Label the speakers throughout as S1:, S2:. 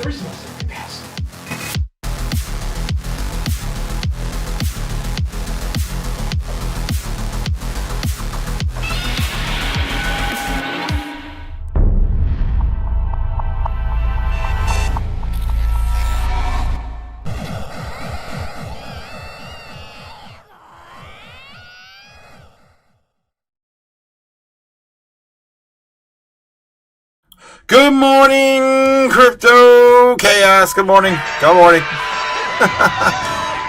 S1: Every semester, pass.
S2: Good morning, Crypto Chaos. Good morning. Good morning.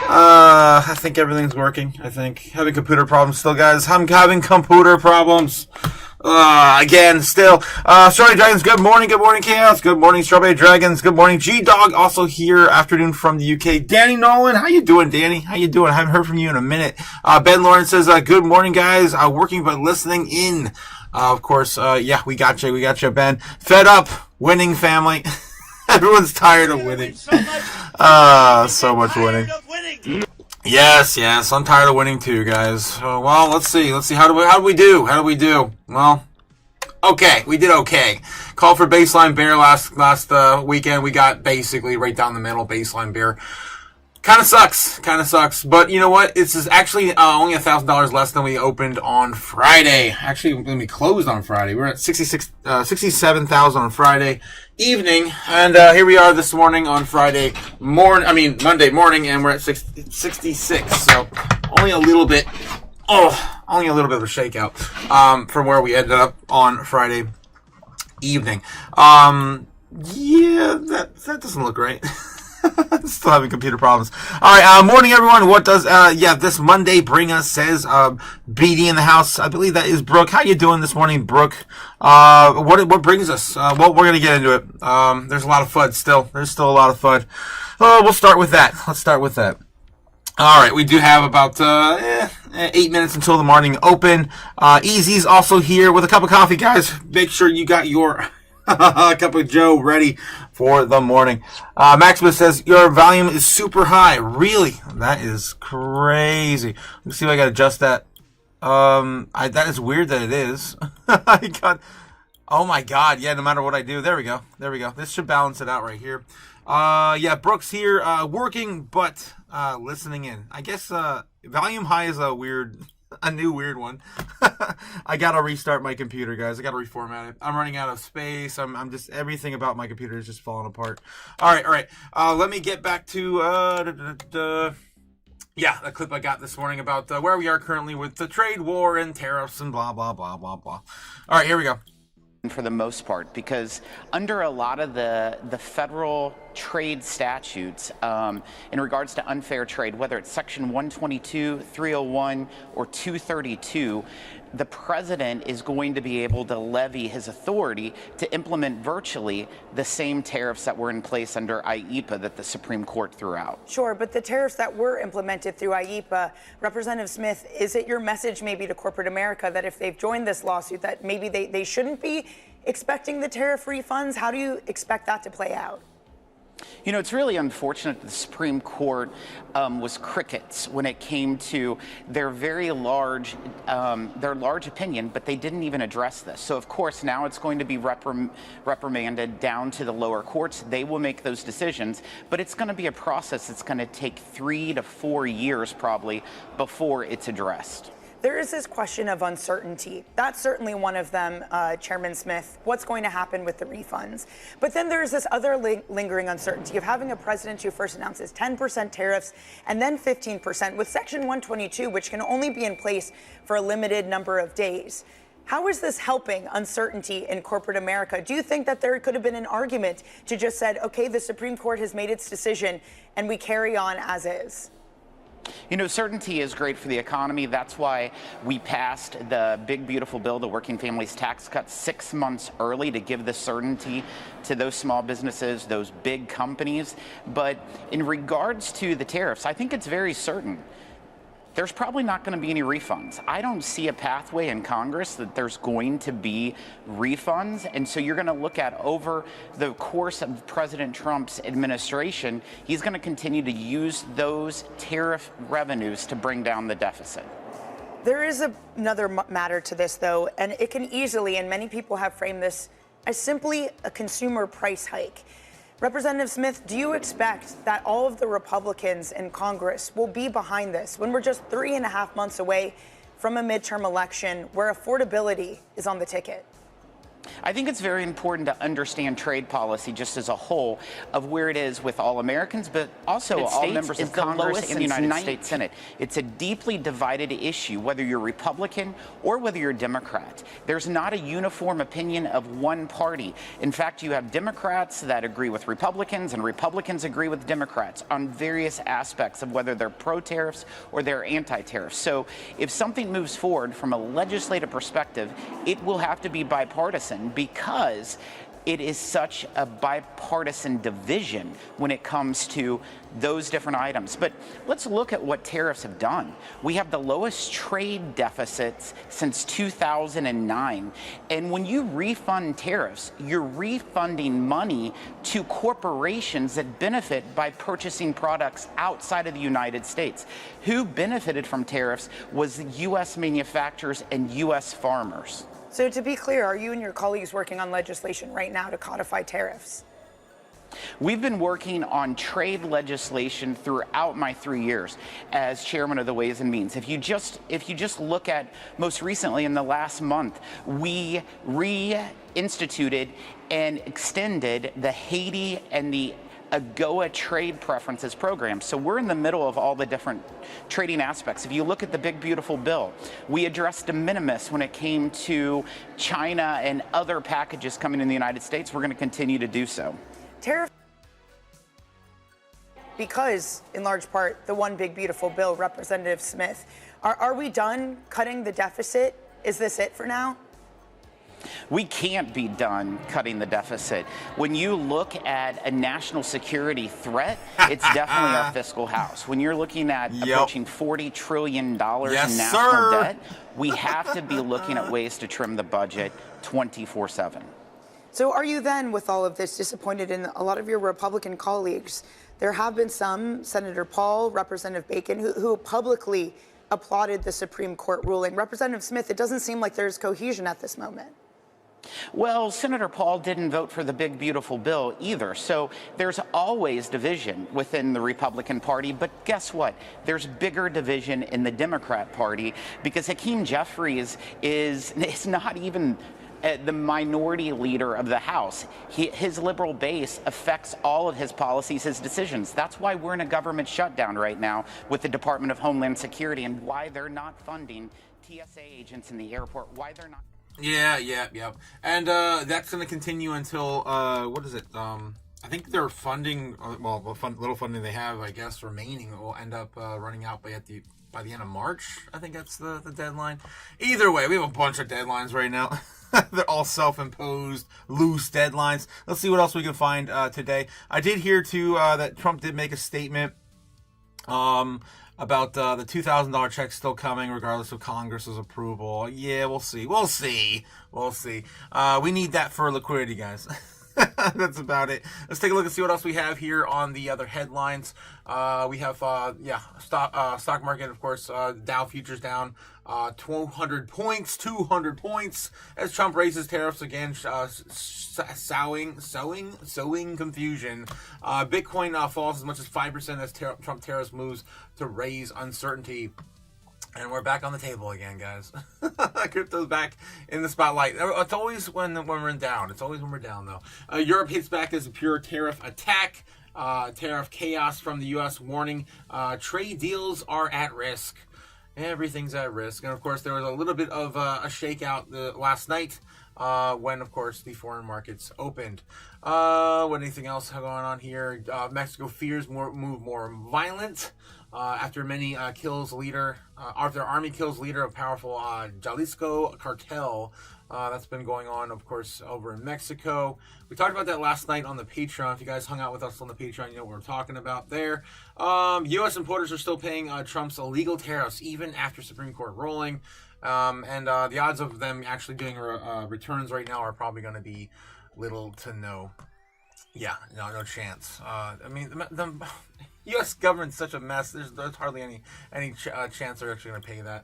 S2: I think everything's working. I think having computer problems still, guys. I'm having computer problems. Again, still. Strawberry Dragons, good morning. Good morning, Chaos. Good morning, Strawberry Dragons. Good morning, G-Dog. Also here, afternoon from the UK. Danny Nolan, how you doing, Danny? How you doing? I haven't heard from you in a minute. Ben Lawrence says, good morning, guys. Working but listening in. Of course, yeah, we got you. We got you, Ben. Fed up, winning family. Everyone's tired of winning. So much winning. Yes, I'm tired of winning too, guys. Well, let's see. How do we do? Well, okay, we did okay. Called for baseline bear last weekend. We got basically right down the middle baseline bear. Kind of sucks. But you know what? This is actually only $1,000 less than we opened on Friday. Actually, when we closed on Friday, we're at 67,000 on Friday evening, and here we are this morning on Monday morning, and we're at 66. So only a little bit of a shakeout from where we ended up on Friday evening. Yeah, that doesn't look right. Still having computer problems. Alright, morning everyone. What does, this Monday bring us, says, BD in the house. I believe that is Brooke. How you doing this morning, Brooke? What brings us? Well, we're gonna get into it. There's a lot of FUD still. There's still a lot of FUD. We'll start with that. Let's start with that. Alright, we do have about, 8 minutes until the morning open. Easy's also here with a cup of coffee, guys. Make sure you got your cup of Joe ready for the morning. Maximus says, your volume is super high. Really? That is crazy. Let me see if I can adjust that. That is weird that it is. Oh my god. Yeah, no matter what I do. There we go. This should balance it out right here. Yeah, Brooke's here, working, but, listening in. I guess, volume high is a new weird one. I gotta restart my computer, guys. I gotta reformat it. I'm running out of space. I'm just, everything about my computer is just falling apart. All right. Let me get back to the clip I got this morning about where we are currently with the trade war and tariffs and blah blah blah blah blah. All right, here we go.
S3: For the most part, because under a lot of the federal trade statutes in regards to unfair trade, whether it's section 122, 301, or 232, the president is going to be able to levy his authority to implement virtually the same tariffs that were in place under IEEPA that the Supreme Court threw out.
S4: Sure, but the tariffs that were implemented through IEEPA, Representative Smith, is it your message maybe to corporate America that if they've joined this lawsuit that maybe they shouldn't be expecting the tariff refunds? How do you expect that to play out?
S3: You know, it's really unfortunate that the Supreme Court was crickets when it came to their very large opinion, but they didn't even address this. So, of course, now it's going to be reprimanded down to the lower courts. They will make those decisions, but it's going to be a process that's going to take 3 to 4 years probably before it's addressed.
S4: There is this question of uncertainty. That's certainly one of them, Chairman Smith, what's going to happen with the refunds. But then there's this other lingering uncertainty of having a president who first announces 10% tariffs and then 15% with Section 122, which can only be in place for a limited number of days. How is this helping uncertainty in corporate America? Do you think that there could have been an argument to just said, okay, the Supreme Court has made its decision and we carry on as is?
S3: You know, certainty is great for the economy. That's why we passed the big, beautiful bill, the Working Families Tax Cut, 6 months early to give the certainty to those small businesses, those big companies. But in regards to the tariffs, I think it's very certain. There's probably not going to be any refunds. I don't see a pathway in Congress that there's going to be refunds. And so you're going to look at over the course of President Trump's administration, he's going to continue to use those tariff revenues to bring down the deficit.
S4: There is another matter to this, though, and it can easily, and many people have framed this as simply a consumer price hike. Representative Smith, do you expect that all of the Republicans in Congress will be behind this when we're just 3.5 months away from a midterm election where affordability is on the ticket?
S3: I think it's very important to understand trade policy just as a whole of where it is with all Americans, but also all members of Congress and the United States Senate. It's a deeply divided issue, whether you're Republican or whether you're Democrat. There's not a uniform opinion of one party. In fact, you have Democrats that agree with Republicans and Republicans agree with Democrats on various aspects of whether they're pro-tariffs or they're anti-tariffs. So if something moves forward from a legislative perspective, it will have to be bipartisan, because it is such a bipartisan division when it comes to those different items. But let's look at what tariffs have done. We have the lowest trade deficits since 2009. And when you refund tariffs, you're refunding money to corporations that benefit by purchasing products outside of the United States. Who benefited from tariffs was the U.S. manufacturers and U.S. farmers.
S4: So to be clear, are you and your colleagues working on legislation right now to codify tariffs?
S3: We've been working on trade legislation throughout my 3 years as chairman of the Ways and Means. If you just look at most recently in the last month, we reinstituted and extended the Haiti and the AGOA trade preferences program. So we're in the middle of all the different trading aspects. If you look at the big beautiful bill, we addressed de minimis when it came to China and other packages coming in the United States. We're going to continue to do so.
S4: Tariff, because in large part the one big beautiful bill, Representative Smith, are we done cutting the deficit? Is this it for now?
S3: We can't be done cutting the deficit. When you look at a national security threat, it's definitely our fiscal house. When you're looking at approaching $40 trillion in national debt, we have to be looking at ways to trim the budget 24/7.
S4: So are you then, with all of this, disappointed in a lot of your Republican colleagues? There have been some, Senator Paul, Representative Bacon, who publicly applauded the Supreme Court ruling. Representative Smith, it doesn't seem like there's cohesion at this moment.
S3: Well, Senator Paul didn't vote for the big, beautiful bill either. So there's always division within the Republican Party. But guess what? There's bigger division in the Democrat Party, because Hakeem Jeffries is not even the minority leader of the House. His liberal base affects all of his policies, his decisions. That's why we're in a government shutdown right now with the Department of Homeland Security, and why they're not funding TSA agents in the airport, why they're not.
S2: Yeah. And that's going to continue until, what is it? I think their funding, little funding they have, I guess, remaining will end up running out by the end of March. I think that's the deadline. Either way, we have a bunch of deadlines right now. They're all self-imposed, loose deadlines. Let's see what else we can find today. I did hear, too, that Trump did make a statement about the $2,000 check still coming regardless of Congress's approval. Yeah, we'll see. We need that for liquidity, guys. That's about it. Let's take a look and see what else we have here on the other headlines. We have, stock market, of course, Dow futures down 200 points as Trump raises tariffs again, sowing confusion. Bitcoin falls as much as 5% as Trump tariffs moves to raise uncertainty. And we're back on the table again, guys. Crypto's back in the spotlight. It's always when we're down. It's always when we're down, though. Europe hits back as a pure tariff attack. Tariff chaos from the U.S. warning trade deals are at risk. Everything's at risk. And, of course, there was a little bit of a shakeout last night when, of course, the foreign markets opened. Anything else going on here? Mexico fears move more violent. After many after army kills leader of powerful Jalisco cartel. That's been going on, of course, over in Mexico. We talked about that last night on the Patreon. If you guys hung out with us on the Patreon, you know what we're talking about there. U.S. importers are still paying Trump's illegal tariffs even after Supreme Court ruling. And the odds of them actually doing returns right now are probably going to be little to no. Yeah, no chance. The U.S. government's such a mess. There's hardly any chance they're actually going to pay that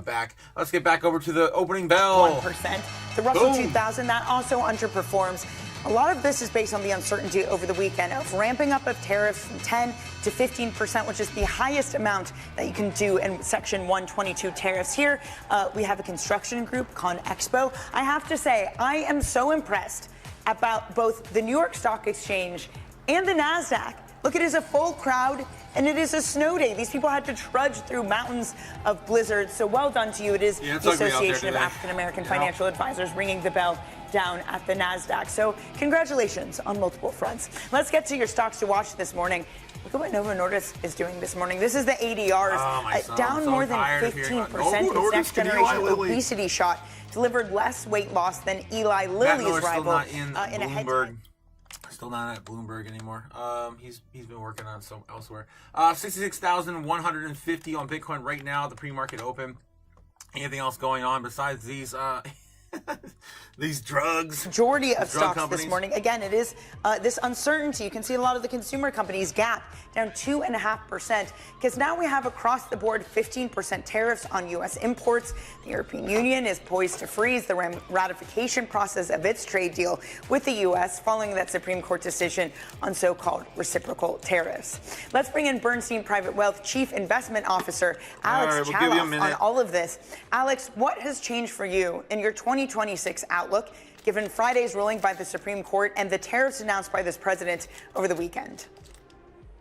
S2: back. Let's get back over to the opening bell.
S4: 1%. The Russell 2000, that also underperforms. A lot of this is based on the uncertainty over the weekend of ramping up of tariffs from 10 to 15%, which is the highest amount that you can do in Section 122 tariffs. Here, we have a construction group, ConExpo. I have to say, I am so impressed about both the New York Stock Exchange and the NASDAQ. Look, it is a full crowd, and it is a snow day. These people had to trudge through mountains of blizzards, so well done to you. It is the Association of African American Financial Advisors ringing the bell down at the NASDAQ. So congratulations on multiple fronts. Let's get to your stocks to watch this morning. Look at what Novo Nordisk is doing this morning. This is the ADRs, down more than 15%. Its next generation obesity shot delivered less weight loss than Eli Lilly's rival in a head-to-head.
S2: Still not at Bloomberg anymore. He's been working on some elsewhere. 66,150 on Bitcoin right now, the pre-market open. Anything else going on besides these these drugs?
S4: Majority of stocks
S2: companies
S4: this morning. Again, it is this uncertainty. You can see a lot of the consumer companies Gap down 2.5% because now we have across the board 15% tariffs on U.S. imports. The European Union is poised to freeze the ratification process of its trade deal with the U.S. following that Supreme Court decision on so-called reciprocal tariffs. Let's bring in Bernstein Private Wealth Chief Investment Officer Alex Chaloff on all of this. Alex, what has changed for you in your 2026 outlook, given Friday's ruling by the Supreme Court and the tariffs announced by this president over the weekend?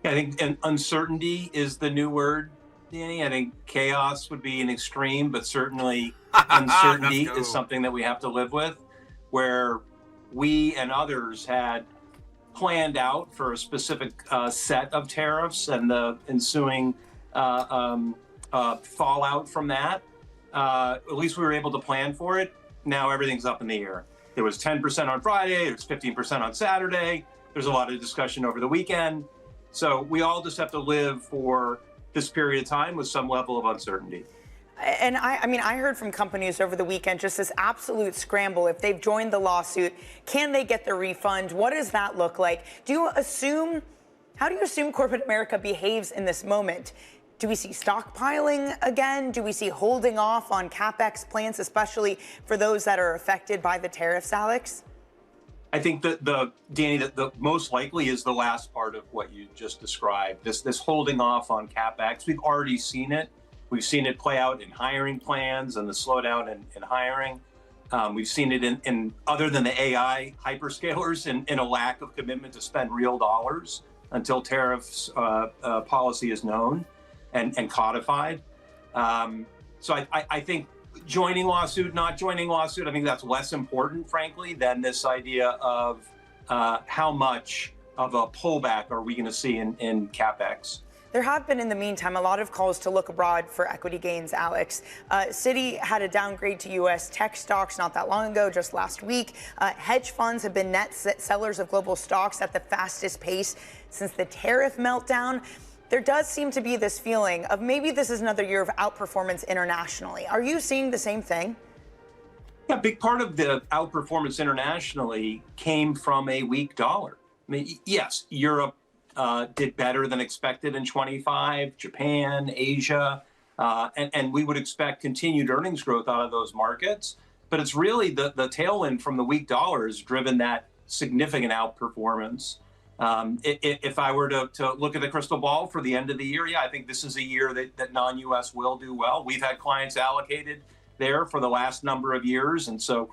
S1: I think uncertainty is the new word, Danny. I think chaos would be an extreme, but certainly uncertainty is something that we have to live with, where we and others had planned out for a specific set of tariffs and the ensuing fallout from that. At least we were able to plan for it. Now everything's up in the air. There was 10% on Friday, there's 15% on Saturday. There's a lot of discussion over the weekend. So we all just have to live for this period of time with some level of uncertainty.
S4: And I heard from companies over the weekend just this absolute scramble. If they've joined the lawsuit, can they get the refund? What does that look like? How do you assume corporate America behaves in this moment? Do we see stockpiling again? Do we see holding off on CapEx plans, especially for those that are affected by the tariffs, Alex?
S1: I think that the most likely is the last part of what you just described. This holding off on CapEx. We've already seen it. We've seen it play out in hiring plans and the slowdown in hiring. We've seen it in other than the AI hyperscalers in a lack of commitment to spend real dollars until tariffs policy is known and codified. So I think joining lawsuit, not joining lawsuit, I think that's less important, frankly, than this idea of how much of a pullback are we going to see in CapEx.
S4: There have been, in the meantime, a lot of calls to look abroad for equity gains, Alex. Citi had a downgrade to U.S. tech stocks not that long ago, just last week. Hedge funds have been net sellers of global stocks at the fastest pace since the tariff meltdown. There does seem to be this feeling of maybe this is another year of outperformance internationally. Are you seeing the same thing?
S1: Yeah, a big part of the outperformance internationally came from a weak dollar. I mean, yes, Europe did better than expected in 25, Japan, Asia, and we would expect continued earnings growth out of those markets. But it's really the tailwind from the weak dollar has driven that significant outperformance. If I were to look at the crystal ball for the end of the year, yeah, I think this is a year that non-US will do well. We've had clients allocated there for the last number of years, and so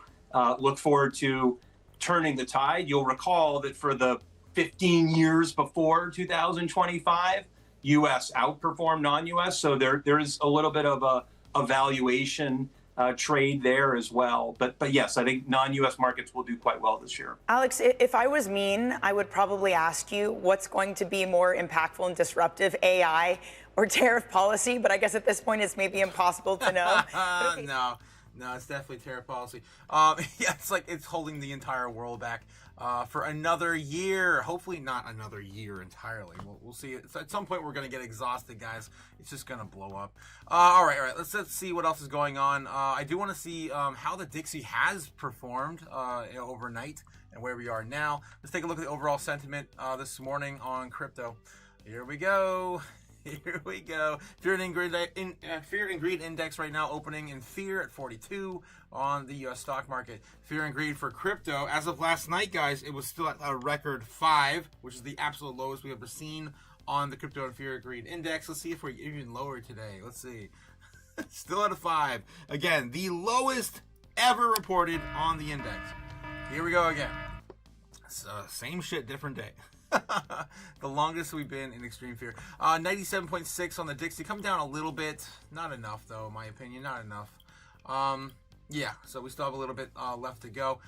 S1: look forward to turning the tide. You'll recall that for the 15 years before 2025, US outperformed non-US, so there is a little bit of a valuation trade there as well. But yes, I think non-US markets will do quite well this year.
S4: Alex, if I was mean, I would probably ask you what's going to be more impactful and disruptive, AI or tariff policy, but I guess at this point it's maybe impossible to know.
S2: No, it's definitely tariff policy. Yeah, it's holding the entire world back for another year. Hopefully not another year entirely. We'll see. At some point we're going to get exhausted, guys. It's just going to blow up. All right. Let's see what else is going on. I do want to see how the Dixie has performed overnight and where we are now. Let's take a look at the overall sentiment this morning on crypto. Here we go. Here we go. Fear and Greed Index right now opening in fear at 42 on the U.S. stock market. Fear and Greed for crypto. As of last night, guys, it was still at a record 5, which is the absolute lowest we've ever seen on the Crypto and Fear and Greed Index. Let's see if we're even lower today. Let's see. Still at a 5. Again, the lowest ever reported on the index. Here we go again. Same shit, different day. The longest we've been in extreme fear. 97.6 on the Dixie. Come down a little bit. Not enough, though, in my opinion. Not enough. Yeah, so we still have a little bit left to go.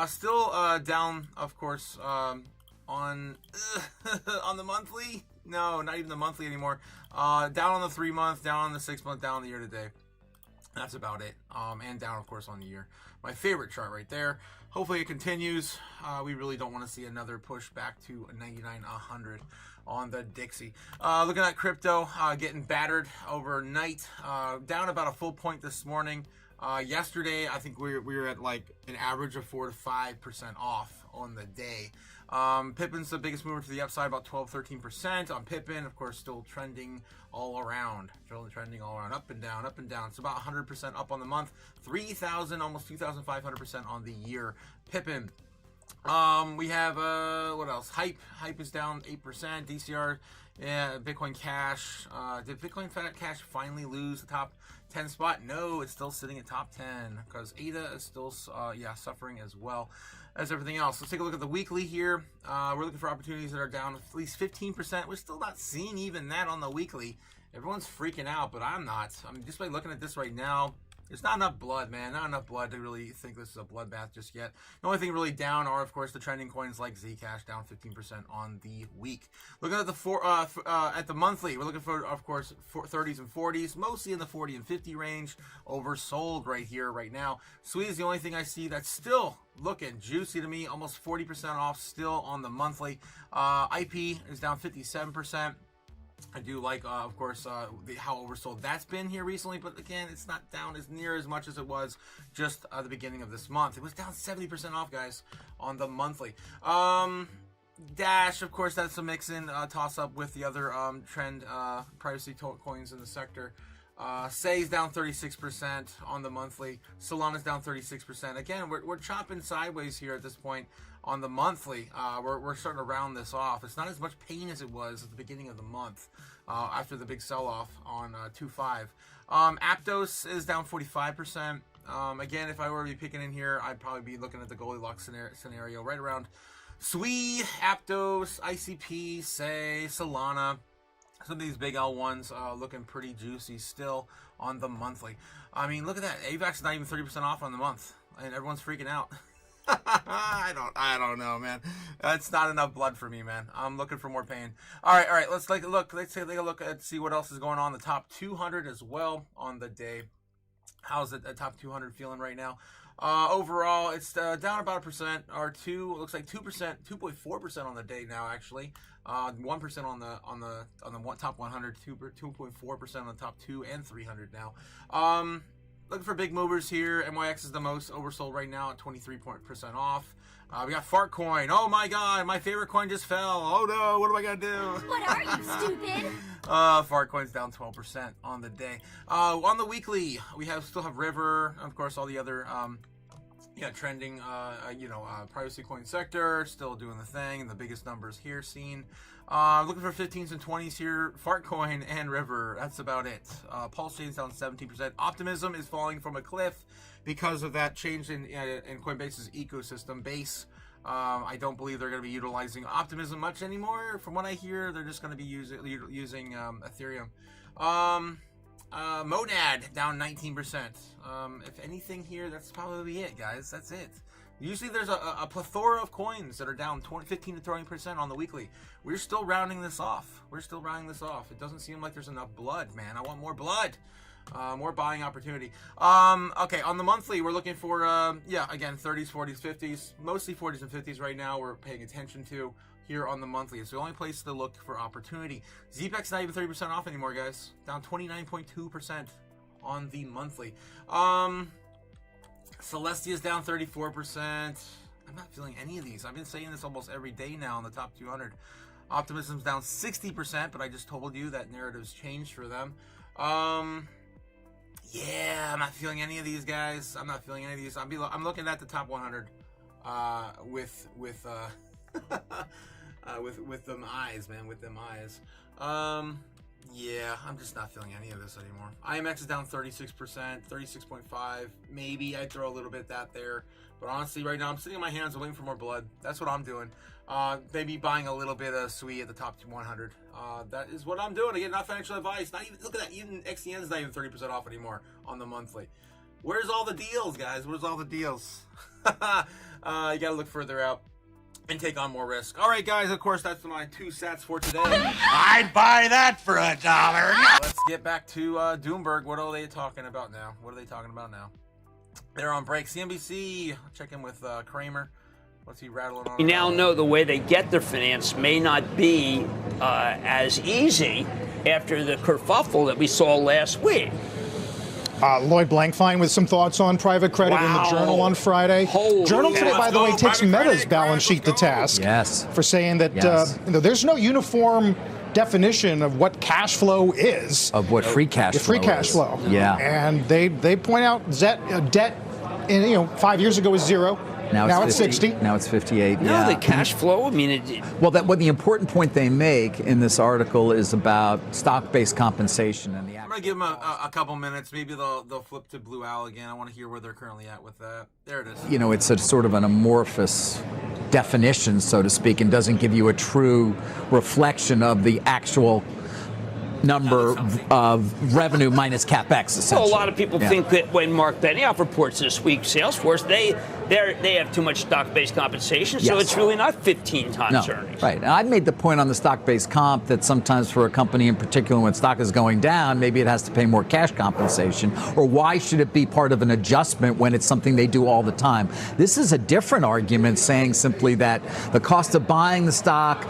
S2: Still down, of course, on on the monthly. No, not even the monthly anymore. Down on the 3-month, down on the 6-month, down on the year-to-date. That's about it. And down, of course, on the year. My favorite chart right there. Hopefully it continues. We really don't want to see another push back to 99, 100 on the Dixie. Looking at crypto, getting battered overnight. Down about a full point this morning. Yesterday, I think we were at like an average of 4 to 5% off on the day. Pippin's the biggest mover to the upside, about 12-13% on Pippin. Of course, still trending all around. Trending all around, up and down, up and down. It's about 100% up on the month, 3,000, almost 2,500% on the year. Pippin. We have, what else? Hype is down 8%. DCR, yeah, Bitcoin Cash. Did Bitcoin Cash finally lose the top 10 spot? No, it's still sitting at top 10 because ADA is still, suffering as well as everything else. Let's take a look at the weekly here. We're looking for opportunities that are down at least 15%. We're still not seeing even that on the weekly. Everyone's freaking out, but I'm not. I mean, just by looking at this right now, there's not enough blood, man. Not enough blood to really think this is a bloodbath just yet. The only thing really down are, of course, the trending coins like Zcash, down 15% on the week. Looking at the monthly, we're looking for, of course, 30s and 40s, mostly in the 40 and 50 range. Oversold right here, right now. Sweet is the only thing I see that's still looking juicy to me. Almost 40% off still on the monthly. IP is down 57%. I do like, of course, how oversold that's been here recently, but again, it's not down as near as much as it was just at the beginning of this month. It was down 70% off, guys, on the monthly. Dash, of course, that's a mix-in toss-up with the other trend privacy coins in the sector. Say's down 36% on the monthly. Solana's down 36%. Again, we're chopping sideways here at this point on the monthly. We're starting to round this off. It's not as much pain as it was at the beginning of the month after the big sell-off on 2.5. Aptos is down 45%. Again, if I were to be picking in here, I'd probably be looking at the Goldilocks scenario right around SWE, Aptos, ICP, Say, Solana. Some of these big L1s looking pretty juicy still on the monthly. I mean, look at that. AVAX is not even 30% off on the month, and everyone's freaking out. I don't know, man. It's not enough blood for me, man. I'm looking for more pain. All right. Let's take a look. Let's take a look at see what else is going on. The top 200 as well on the day. How's the top 200 feeling right now? Overall, it's down about 1% or 2. It looks like 2%, 2.4% on the day now. Actually, 1% on the top 100, 2.4% on the top 2 and 300 now. Looking for big movers here. MYX is the most oversold right now at 23% off. We got Fartcoin. Oh my god, my favorite coin just fell. Oh no, what am I gonna do?
S5: What are you, stupid?
S2: Fartcoin's down 12% on the day. On the weekly, we still have River, of course, all the other trending, privacy coin sector, still doing the thing, and the biggest numbers here seen. Looking for 15s and 20s here, Fartcoin and River, that's about it. Pulse Chain's down 17%. Optimism is falling from a cliff because of that change in Coinbase's ecosystem base. I don't believe they're going to be utilizing Optimism much anymore. From what I hear, they're just going to be using Ethereum. Monad down 19%. If anything here, that's probably it, guys. That's it. Usually there's a plethora of coins that are down 15 to 20% on the weekly. We're still rounding this off. It doesn't seem like there's enough blood, man. I want more blood. More buying opportunity. Okay, on the monthly, we're looking for, again, 30s, 40s, 50s. Mostly 40s and 50s right now we're paying attention to here on the monthly. It's the only place to look for opportunity. ZPEC's not even 30% off anymore, guys. Down 29.2% on the monthly. Celestia's down 34%. I'm not feeling any of these. I've been saying this almost every day now on the top 200. Optimism's down 60%, but I just told you that narrative's changed for them. Yeah, I'm not feeling any of these guys. I'm not feeling any of these. I'm looking at the top 100 with them eyes, man, with them eyes. Yeah, I'm just not feeling any of this anymore. IMX is down 36%, 36.5. Maybe I'd throw a little bit that there. But honestly, right now, I'm sitting on my hands and waiting for more blood. That's what I'm doing. Maybe buying a little bit of SWE at the top 100. That is what I'm doing. Again, not financial advice. Not even, look at that. Even XTN is not even 30% off anymore on the monthly. Where's all the deals, guys? Where's all the deals? You got to look further out and take on more risk. All right, guys, of course, that's my 2 sats for today.
S5: I'd buy that for $1.
S2: Let's get back to Doomberg. What are they talking about now? They're on break. CNBC, check in with Kramer. What's he rattling on?
S6: We now know the way they get their finance may not be as easy after the kerfuffle that we saw last week.
S7: Lloyd Blankfein with some thoughts on private credit in the Journal on Friday. Journal today, by the way, takes Meta's balance sheet to task for saying that there's no uniform definition of what cash flow is.
S8: Of what free cash flow is. Yeah.
S7: And they point out debt, 5 years ago was zero. Now it's 60.
S8: Now it's 58.
S6: No, the cash flow, I mean...
S8: what the important point they make in this article is about stock-based compensation and the...
S2: I'm going to give them a couple minutes. Maybe they'll flip to Blue Owl again. I want to hear where they're currently at with that. There it is.
S8: It's a sort of an amorphous definition, so to speak, and doesn't give you a true reflection of the actual number of revenue minus capex, essentially.
S6: Well, a lot of people think that when Mark Benioff reports this week, Salesforce, they have too much stock-based compensation, so it's really not 15 times earnings.
S8: Right. And I've made the point on the stock-based comp that sometimes for a company in particular, when stock is going down, maybe it has to pay more cash compensation, or why should it be part of an adjustment when it's something they do all the time? This is a different argument, saying simply that the cost of buying the stock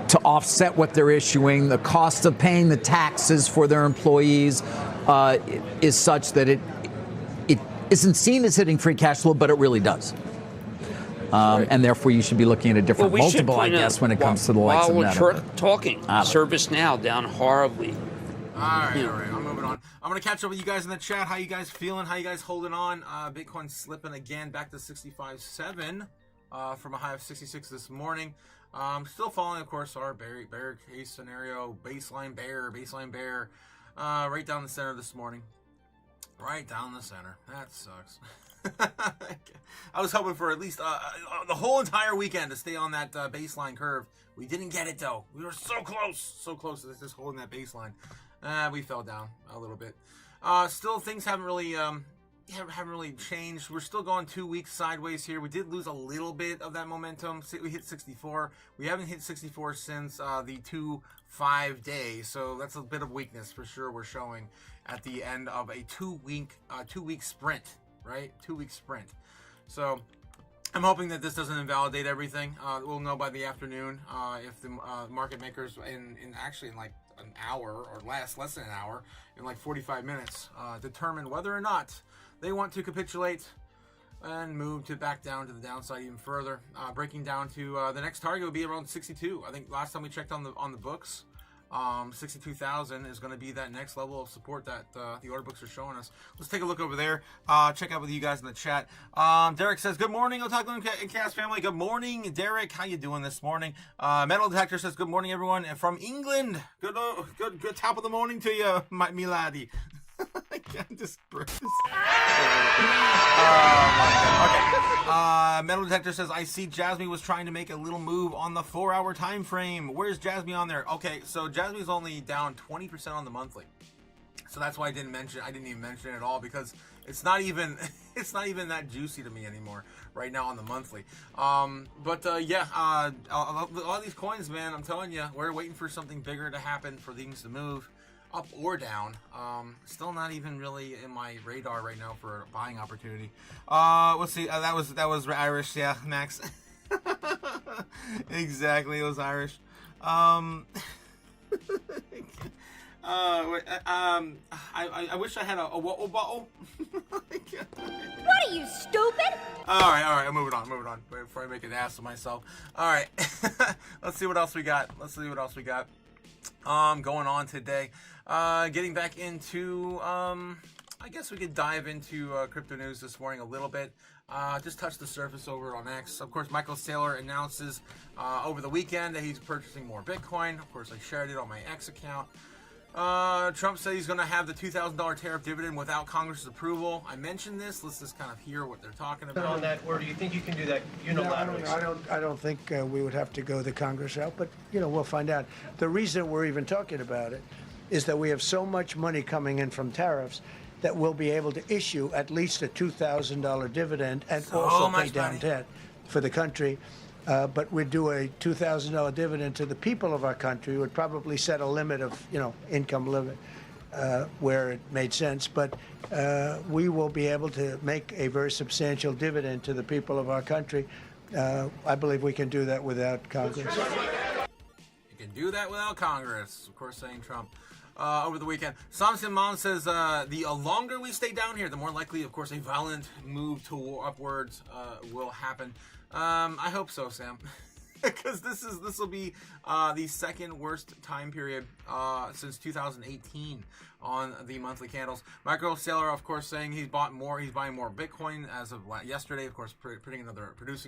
S8: to offset what they're issuing, the cost of paying the taxes for their employees is such that it isn't seen as hitting free cash flow, but it really does. And therefore, you should be looking at a different multiple, I guess, when it comes to the likes of Meta.
S6: While we're talking, ServiceNow down horribly.
S2: All right. I'm moving on. I'm going to catch up with you guys in the chat. How you guys feeling? How you guys holding on? Bitcoin slipping again back to 65.7 from a high of 66 this morning. Still following, of course, our bear case scenario, baseline bear, right down the center this morning. Right down the center. That sucks. I was hoping for at least the whole entire weekend to stay on that baseline curve. We didn't get it, though. We were so close to just holding that baseline. We fell down a little bit. Still, things haven't really changed. We're still going 2 weeks sideways here. We did lose a little bit of that momentum. We hit 64. We haven't hit 64 since the 2-5 day. So that's a bit of weakness for sure. We're showing at the end of a 2 week sprint, right? 2 week sprint. So I'm hoping that this doesn't invalidate everything. We'll know by the afternoon if the market makers in like an hour or less than an hour, in like 45 minutes, determine whether or not they want to capitulate and move back down to the downside even further. Breaking down to the next target would be around 62. I think last time we checked on the books, 62,000 is going to be that next level of support that the order books are showing us. Let's take a look over there. Check out with you guys in the chat. Derek says, good morning, Otaku and Cast family. Good morning, Derek. How you doing this morning? Metal Detector says, good morning, everyone. And from England, good top of the morning to you, me laddie. I can't just break this. Okay. Metal Detector says, I see Jasmine was trying to make a little move on the 4-hour time frame. Where's Jasmine on there? Okay, so Jasmine's only down 20% on the monthly. So that's why I didn't even mention it at all, because it's not even that juicy to me anymore right now on the monthly. A lot of these coins, man, I'm telling you, we're waiting for something bigger to happen for things to move up or down. Still not even really in my radar right now for a buying opportunity. Let's see. That was Irish. Yeah, Max. Exactly, it was Irish. I wish I had a whoa bottle.
S9: What are you, stupid?
S2: All right, I'm moving on before I make an ass of myself. All right, let's see what else we got. Going on today, getting back into, I guess we could dive into crypto news this morning a little bit. Just touch the surface over on X. Of course, Michael Saylor announces over the weekend that he's purchasing more Bitcoin. Of course, I shared it on my X account. Trump said he's going to have the $2,000 tariff dividend without Congress's approval. I mentioned this. Let's just kind of hear what they're talking about.
S1: On that, or do you think you can do that unilaterally?
S10: No, I don't think we would have to go the Congress route, but we'll find out. The reason we're even talking about it is that we have so much money coming in from tariffs that we'll be able to issue at least a $2,000 dividend and also pay down debt for the country. But we'd do a $2,000 dividend to the people of our country. Would probably set a limit of, income limit where it made sense. But we will be able to make a very substantial dividend to the people of our country. I believe we can do that without Congress.
S2: You can do that without Congress. Of course, saying Trump. Over the weekend, Samson Mom says the longer we stay down here, the more likely, of course, a violent move to upwards will happen. I hope so, Sam, because this will be the second worst time period since 2018 on the monthly candles. Michael Saylor, of course, saying he's buying more Bitcoin as of yesterday. Of course, producing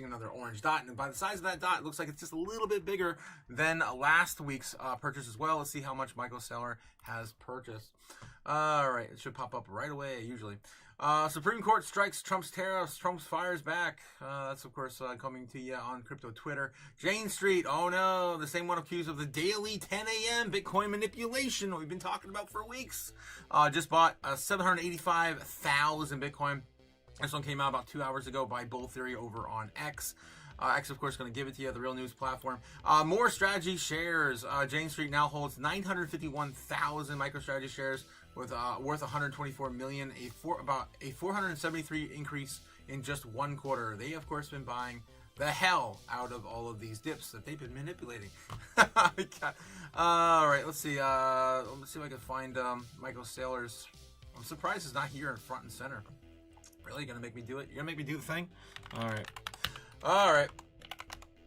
S2: another orange dot, and by the size of that dot, it looks like it's just a little bit bigger than last week's purchase as well. Let's see how much Michael Saylor has purchased. All right, it should pop up right away. Usually, Supreme Court strikes Trump's tariffs. Trump fires back. That's of course coming to you on crypto Twitter. Jane Street. Oh no, the same one accused of the daily 10 a.m. Bitcoin manipulation we've been talking about for weeks. Just bought 785,000 Bitcoin. This one came out about 2 hours ago by Bull Theory over on X. X, of course, going to give it to you, the real news platform. More strategy shares. Jane Street now holds 951,000 MicroStrategy shares with worth 124 million, about a 473 increase in just 1 quarter. They, of course, been buying the hell out of all of these dips that they've been manipulating. All right, let's see. Let's see if I can find Michael Saylor's. I'm surprised it's not here in front and center. Really, gonna make me do it? You're gonna make me do the thing? All right.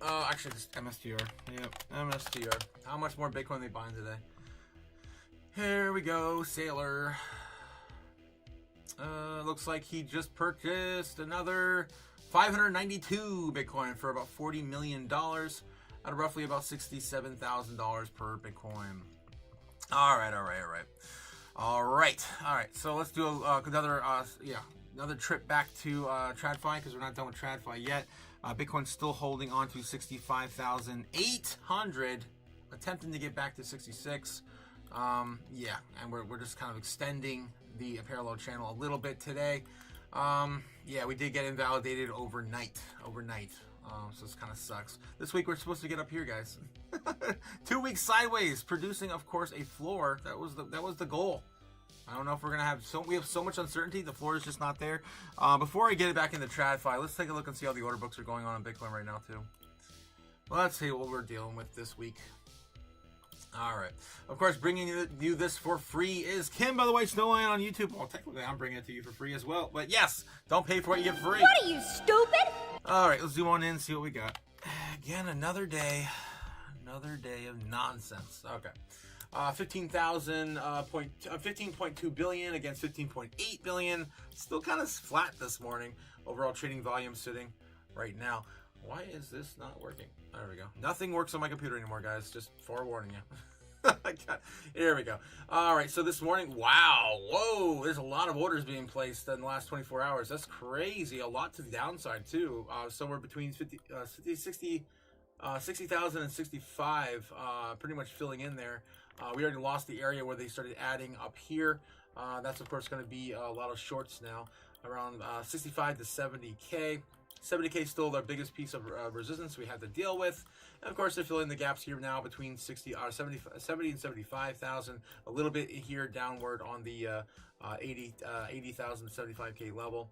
S2: Actually, just MSTR. Yep, MSTR. How much more Bitcoin are they buying today? Here we go, Saylor. Looks like he just purchased another 592 Bitcoin for about $40 million at roughly about $67,000 per Bitcoin. All right. So let's do another trip back to TradFi because we're not done with TradFi yet. Bitcoin's still holding on to 65,800, attempting to get back to 66. And we're just kind of extending the parallel channel a little bit today. We did get invalidated overnight. So this kind of sucks. This week we're supposed to get up here, guys. 2 weeks sideways, producing, of course, a floor. That was the goal. I don't know if we're gonna have we have so much uncertainty. The floor is just not there. Before I get it back into TradFi, let's take a look and see how the order books are going on Bitcoin right now too. Let's see what we're dealing with this week. All right. Of course, bringing you this for free is Kim, by the way, Snowline on YouTube. Well, technically, I'm bringing it to you for free as well. But yes, don't pay for it, you get free.
S9: What are you, stupid?
S2: All right, let's zoom on in and see what we got. Again, another day of nonsense. Okay. 15.2 billion against 15.8 billion. Still kind of flat this morning. Overall trading volume sitting right now. Why is this not working? There we go. Nothing works on my computer anymore, guys. Just forewarning you. Here we go. All right, so this morning, whoa, there's a lot of orders being placed in the last 24 hours. That's crazy. A lot to the downside, too. Somewhere between 60,000 and 65, pretty much filling in there. We already lost the area where they started adding up here. That's, of course, going to be a lot of shorts now, around 65 to 70K. 70K is still their biggest piece of resistance we had to deal with. And of course, they're filling the gaps here now between 70 and 75,000. A little bit here downward on the 80,000 to 75K level.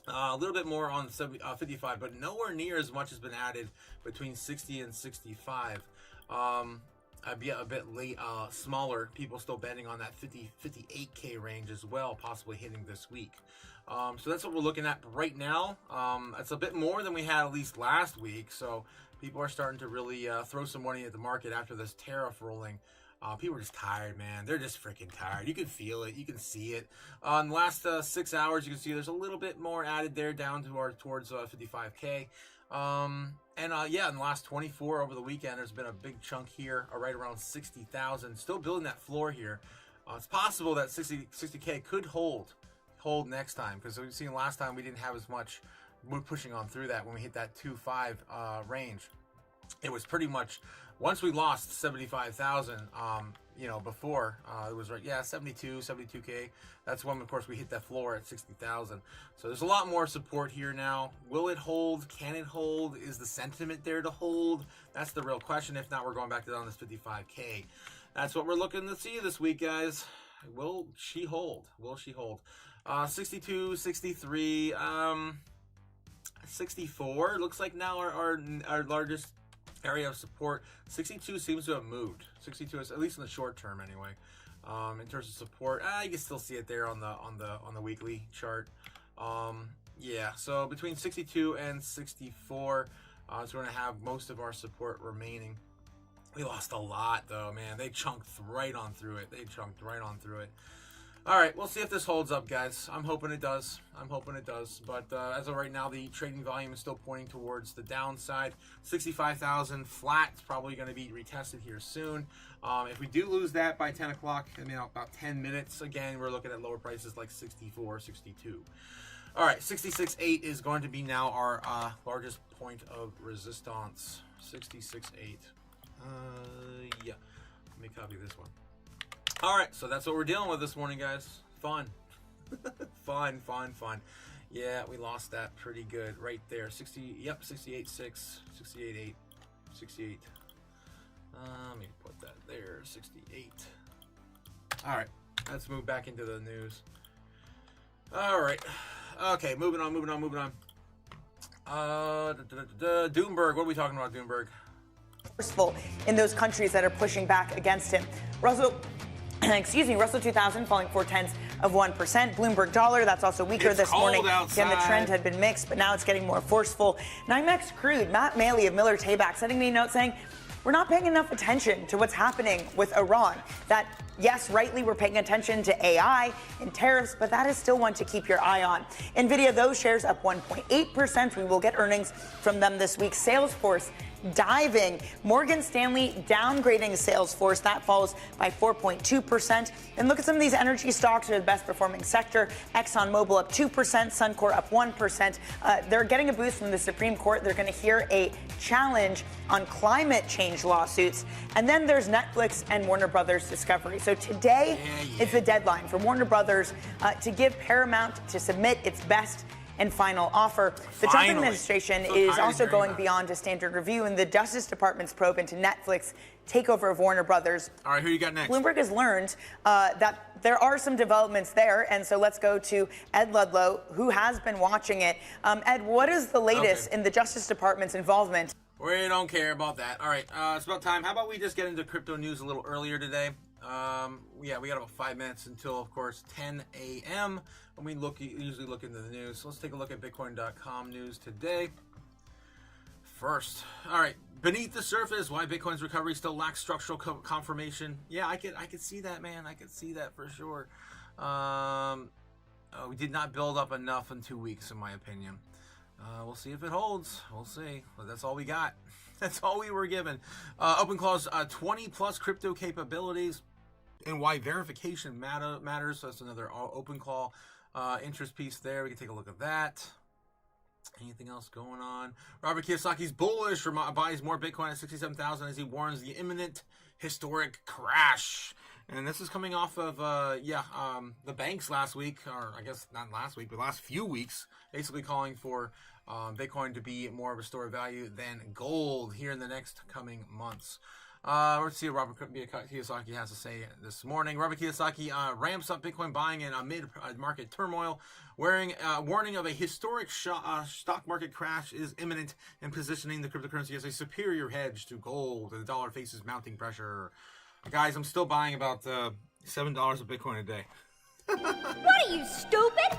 S2: A little bit more on 55, but nowhere near as much has been added between 60 and 65. be a bit late, smaller. People still betting on that 58K range as well, possibly hitting this week. So that's what we're looking at right now. It's a bit more than we had at least last week. So people are starting to really throw some money at the market after this tariff ruling. People are just tired, man. They're just freaking tired. You can feel it. You can see it. In the last 6 hours, you can see there's a little bit more added there down to towards 55K. Yeah, in the last 24 over the weekend, there's been a big chunk here, right around 60,000. Still building that floor here. It's possible that 60K could hold next time, because we've seen last time we didn't have as much. We're pushing on through that when we hit that 2.5 range. It was pretty much, once we lost 75,000, before, it was 72K. That's when, of course, we hit that floor at 60,000. So there's a lot more support here now. Will it hold? Can it hold? Is the sentiment there to hold? That's the real question. If not, we're going back down this 55K. That's what we're looking to see this week, guys. Will she hold? 62, 63, 64. Looks like now our largest area of support. 62 seems to have moved. 62 is, at least in the short term anyway. In terms of support, you can still see it there on the weekly chart. So between 62 and 64 is we're going to have most of our support remaining. We lost a lot though, man. They chunked right on through it. All right, we'll see if this holds up, guys. I'm hoping it does. But as of right now, the trading volume is still pointing towards the downside. 65,000 flat. It's probably going to be retested here soon. If we do lose that by 10 o'clock, about 10 minutes, again, we're looking at lower prices like 64, 62. All right, 66.8 is going to be now our largest point of resistance. 66.8. Let me copy this one. All right, so that's what we're dealing with this morning, guys. Fun. fun. Yeah, we lost that pretty good right there. 68.6, 68.8, 68. Let me put that there, 68. All right, let's move back into the news. All right. Okay, moving on. Doomberg, what are we talking about, Doomberg?
S4: Forceful in those countries that are pushing back against him. Russell 2000 falling 0.4%. Bloomberg dollar, that's also weaker this morning. Again, the trend had been mixed, but now it's getting more forceful. NYMEX crude, Matt Maley of Miller Tabak sending me a note saying, we're not paying enough attention to what's happening with Iran. That, yes, rightly, we're paying attention to AI and tariffs, but that is still one to keep your eye on. NVIDIA, those shares up 1.8%. We will get earnings from them this week. Salesforce diving. Morgan Stanley downgrading Salesforce. That falls by 4.2%. And look at some of these energy stocks are the best performing sector. ExxonMobil up 2%, Suncor up 1%. They're getting a boost from the Supreme Court. They're going to hear a challenge on climate change lawsuits. And then there's Netflix and Warner Brothers Discovery. So today is the deadline for Warner Brothers to give Paramount to submit its best and final offer. The Trump administration is also going beyond a standard review in the Justice Department's probe into Netflix takeover of Warner Brothers.
S2: All right, who you got next?
S4: Bloomberg has learned that there are some developments there, and so let's go to Ed Ludlow, who has been watching it. Ed, what is the latest in the Justice Department's involvement?
S2: We don't care about that. All right, it's about time. How about we just get into crypto news a little earlier today? We got about 5 minutes until, of course, 10 a.m. when we usually look into the news. So let's take a look at Bitcoin.com news today. First, all right, beneath the surface, why Bitcoin's recovery still lacks structural confirmation. Yeah, I could see that, man. I could see that for sure. We did not build up enough in 2 weeks, in my opinion. We'll see if it holds. We'll see. But that's all we got. That's all we were given. OpenClaw's 20 plus crypto capabilities and why verification matters. So that's another OpenClaw interest piece there. We can take a look at that. Anything else going on? Robert Kiyosaki's bullish, buys more Bitcoin at 67,000 as he warns the imminent historic crash. And this is coming off of, the banks last week, or I guess not last week, but last few weeks, basically calling for Bitcoin to be more of a store of value than gold here in the next coming months. Let's see what Robert Kiyosaki has to say this morning. Robert Kiyosaki ramps up Bitcoin buying amid market turmoil, warning of a historic stock market crash is imminent and positioning the cryptocurrency as a superior hedge to gold. The dollar faces mounting pressure. Guys, I'm still buying about $7 of Bitcoin a day.
S9: What are you, stupid?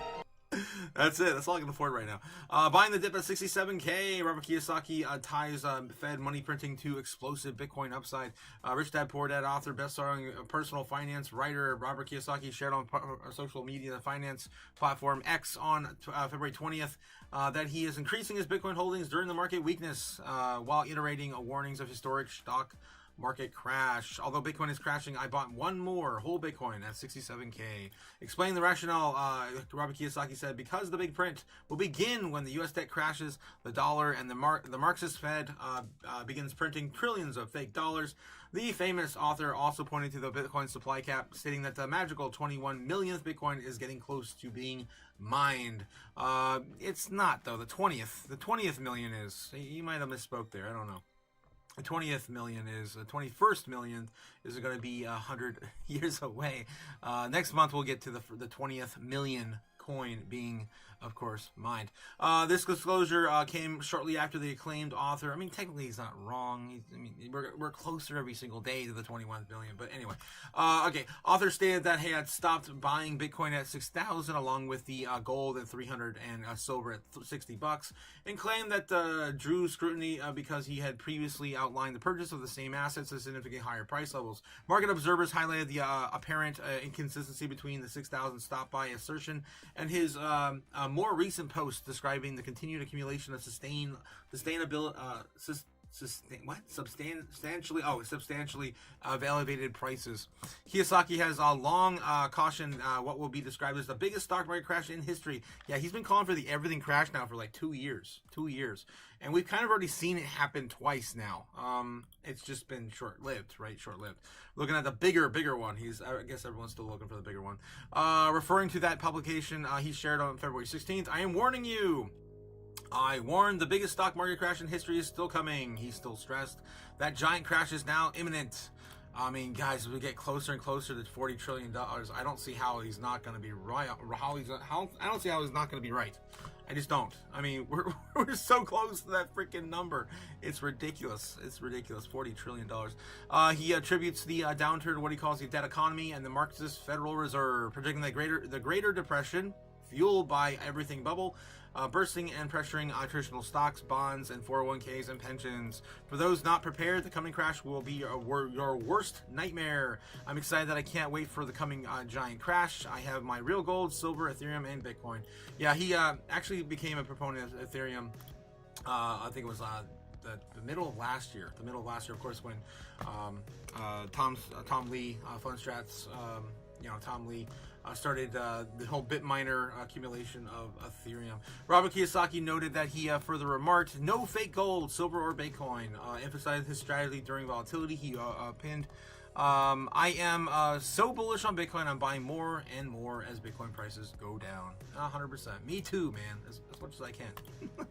S2: That's it. That's all I can afford right now. Buying the dip at 67K. Robert Kiyosaki ties Fed money printing to explosive Bitcoin upside. Rich Dad Poor Dad author, best-selling personal finance writer Robert Kiyosaki shared on social media finance platform X on February 20th that he is increasing his Bitcoin holdings during the market weakness while iterating warnings of historic stock market crash. Although Bitcoin is crashing, I bought one more whole Bitcoin at 67K. Explaining the rationale, Robert Kiyosaki said, because the big print will begin when the U.S. debt crashes, the dollar and the Marxist Fed begins printing trillions of fake dollars. The famous author also pointed to the Bitcoin supply cap, stating that the magical 21 millionth Bitcoin is getting close to being mined. It's not, though. The 20th million is. You might have misspoke there. I don't know. The 21st million is going to be 100 years away. Next month we'll get to the 20th million coin being, of course, mined. This disclosure came shortly after the acclaimed author. I mean, technically he's not wrong. We're closer every single day to the 21 million. But anyway, okay. Author stated that he had stopped buying Bitcoin at 6,000, along with the gold at 300 and silver at $60, and claimed that drew scrutiny because he had previously outlined the purchase of the same assets at significantly higher price levels. Market observers highlighted the apparent inconsistency between the 6,000 stop buy assertion and his more recent post describing the continued accumulation of substantially elevated prices. Kiyosaki has long cautioned what will be described as the biggest stock market crash in history. Yeah, he's been calling for the everything crash now for like 2 years. 2 years. And we've kind of already seen it happen twice now. It's just been short-lived, right? Short-lived. Looking at the bigger one. I guess everyone's still looking for the bigger one. Referring to that publication he shared on February 16th, I am warning you. I warned the biggest stock market crash in history is still coming. He's still stressed. That giant crash is now imminent. I mean, guys, as we get closer and closer to $40 trillion, I don't see how he's not going to be right. I don't see how he's not going to be right. I just don't. I mean, we're so close to that freaking number. It's ridiculous. It's ridiculous. $40 trillion. He attributes the downturn to what he calls the debt economy and the Marxist Federal Reserve, predicting the Greater Depression, fueled by everything bubble, bursting and pressuring traditional stocks, bonds, and 401ks and pensions. For those not prepared, the coming crash will be your worst nightmare. I'm excited that I can't wait for the coming giant crash. I have my real gold, silver, Ethereum, and Bitcoin. Yeah, he actually became a proponent of Ethereum. I think it was the middle of last year. Of course, when Tom Lee, Fundstrat's, Tom Lee started the whole BitMiner accumulation of Ethereum. Robert Kiyosaki noted that he further remarked, no fake gold, silver, or Bitcoin. Emphasized his strategy during volatility. He pinned, I am so bullish on Bitcoin, I'm buying more and more as Bitcoin prices go down. 100%. Me too, man. As much as I can.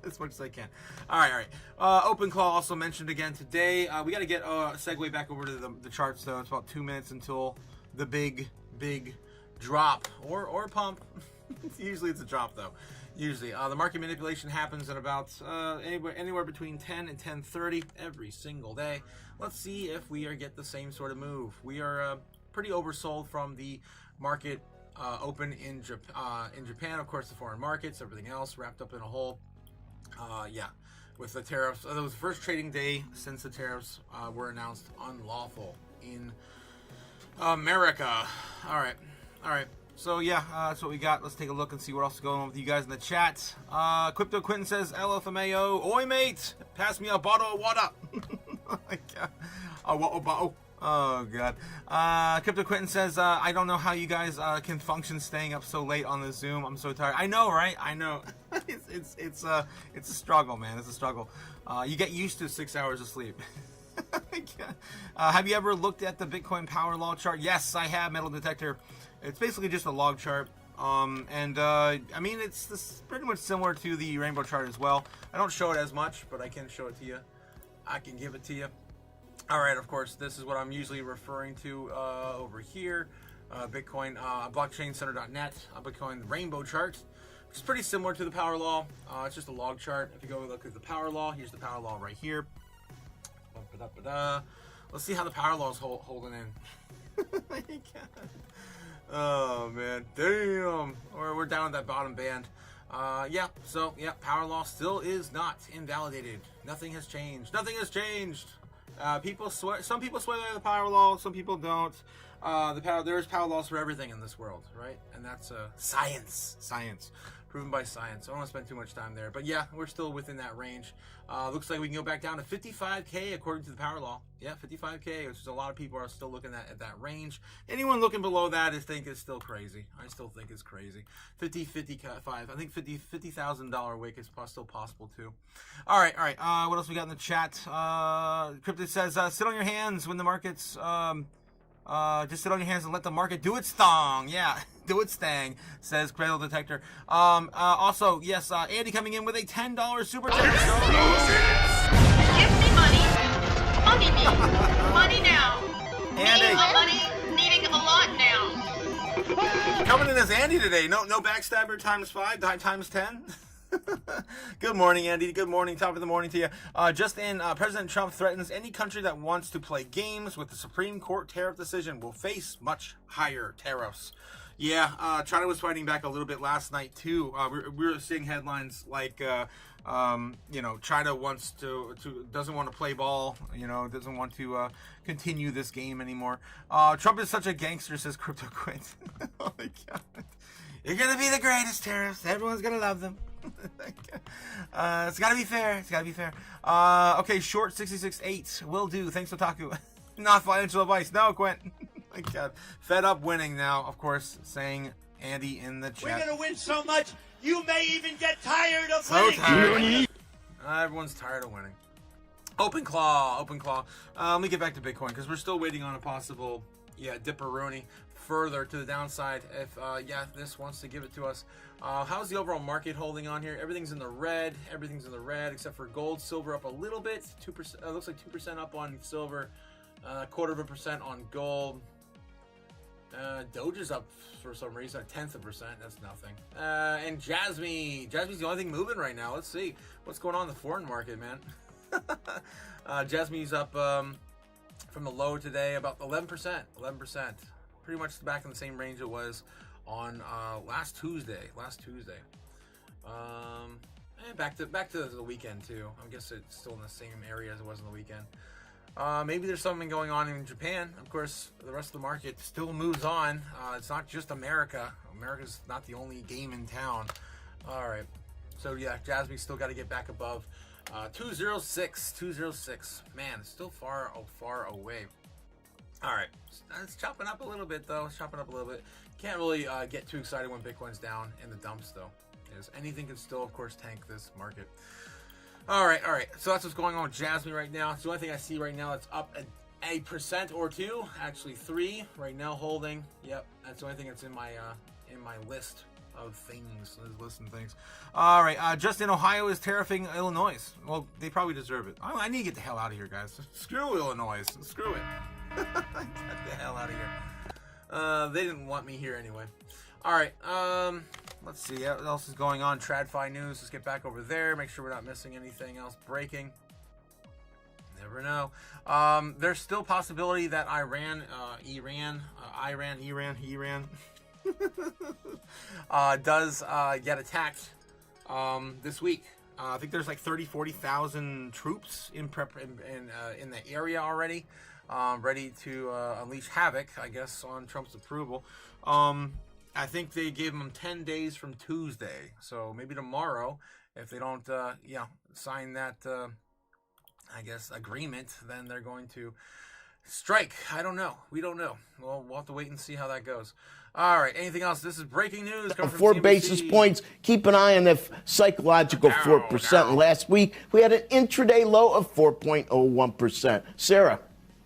S2: As much as I can. All right. OpenClaw also mentioned again today. We got to get segue back over to the charts, though. It's about 2 minutes until the big drop or pump. Usually it's a drop, though. Usually the market manipulation happens at about anywhere between 10 and 10:30 every single day. Let's see if we get the same sort of move. We are pretty oversold from the market open in Japan, of course, the foreign markets, everything else wrapped up in a whole with the tariffs. That was the first trading day since the tariffs were announced unlawful in America. All right. So that's what we got. Let's take a look and see what else is going on with you guys in the chat. Crypto Quentin says, LFMAO, oi mate, pass me a bottle of water. Oh god. Crypto Quentin says, I don't know how you guys can function staying up so late on the Zoom. I'm so tired. I know, right? I know. It's a struggle, man. It's a struggle. You get used to 6 hours of sleep. Have you ever looked at the Bitcoin power law chart? Yes, I have, Metal Detector. It's basically just a log chart. I mean, it's pretty much similar to the rainbow chart as well. I don't show it as much, but I can show it to you. I can give it to you. All right, of course, this is what I'm usually referring to over here. Bitcoin, blockchaincenter.net, Bitcoin rainbow chart, which is pretty similar to the power law. It's just a log chart. If you go look at the power law, here's the power law right here. Let's see how the power law is holding in. Oh man, damn. We're down at that bottom band. Power law still is not invalidated. Nothing has changed. Nothing has changed. People swear. Some people swear by the power law. Some people don't. There's power laws for everything in this world, right? And that's science, proven by science. I don't want to spend too much time there, but yeah, we're still within that range. Looks like we can go back down to 55K according to the power law. Yeah, 55K, which is a lot of people are still looking at that range. Anyone looking below that is still crypty. I still think it's crazy. 55. I think $50,000 wick is still possible too. All right. What else we got in the chat? Crypto says, sit on your hands when the market's just sit on your hands and let the market do its thing. Yeah, do its thing, says Cradle Detector. Also, yes, Andy coming in with a $10 super chat.
S11: Give me money. Money me. Money now.
S2: Andy.
S11: Needing a lot now.
S2: Coming in as Andy today. No backstabber times 5, times 10. Good morning, Andy. Good morning. Top of the morning to you. President Trump threatens any country that wants to play games with the Supreme Court tariff decision will face much higher tariffs. Yeah, China was fighting back a little bit last night too. We were seeing headlines like, China doesn't want to play ball. Doesn't want to continue this game anymore. Trump is such a gangster, says Crypto Quint. Oh my God. You're gonna be the greatest tariffs. Everyone's gonna love them. It's gotta be fair. Okay, short 66.8 will do. Thanks, Otaku. Not financial advice. No, Quint. My God. Fed up winning now, of course, saying Andy in the chat.
S5: We're gonna win so much, you may even get tired of
S2: so
S5: winning.
S2: Tired. Everyone's tired of winning. Open claw. Let me get back to Bitcoin because we're still waiting on a possible, dipperoni further to the downside if this wants to give it to us. How's the overall market holding on here? Everything's in the red except for gold. Silver up a little bit, 2%. Looks like 2% up on silver, 0.25% on gold. Doge is up for some reason, 0.1%. That's nothing. And Jasmine. Jasmine's the only thing moving right now. Let's see what's going on in the foreign market, man. Jasmine's up from the low today about 11%. Pretty much back in the same range it was on last Tuesday. Back to the weekend too. I guess it's still in the same area as it was in the weekend. Maybe there's something going on in Japan. Of course, the rest of the market still moves on. It's not just America. America's not the only game in town. All right. So yeah, Jasmine's still got to get back above 206. Man, it's still far away. All right, it's chopping up a little bit though. Can't really get too excited when Bitcoin's down in the dumps though. Because anything can still, of course, tank this market. All right. So that's what's going on with Jasmine right now. It's the only thing I see right now that's up a percent or two. Actually, 3 right now holding. Yep, that's the only thing that's in my list of things. All right, Justin, Ohio is tariffing Illinois. Well, they probably deserve it. I need to get the hell out of here, guys. Screw Illinois. Screw it. Get the hell out of here. They didn't want me here anyway. All right, let's see what else is going on. TradFi news. Let's get back over there. Make sure we're not missing anything else breaking. Never know. There's still possibility that Iran does get attacked this week. I think there's like 40,000 troops in the area already, ready to unleash havoc, I guess, on Trump's approval. I think they gave them 10 days from Tuesday, so maybe tomorrow, if they don't sign that agreement, then they're going to strike. I don't know. We don't know. Well, we'll have to wait and see how that goes. All right. Anything else? This is breaking news.
S12: 4 basis points. Keep an eye on the psychological 4%. Last week, we had an intraday low of 4.01%. Sarah,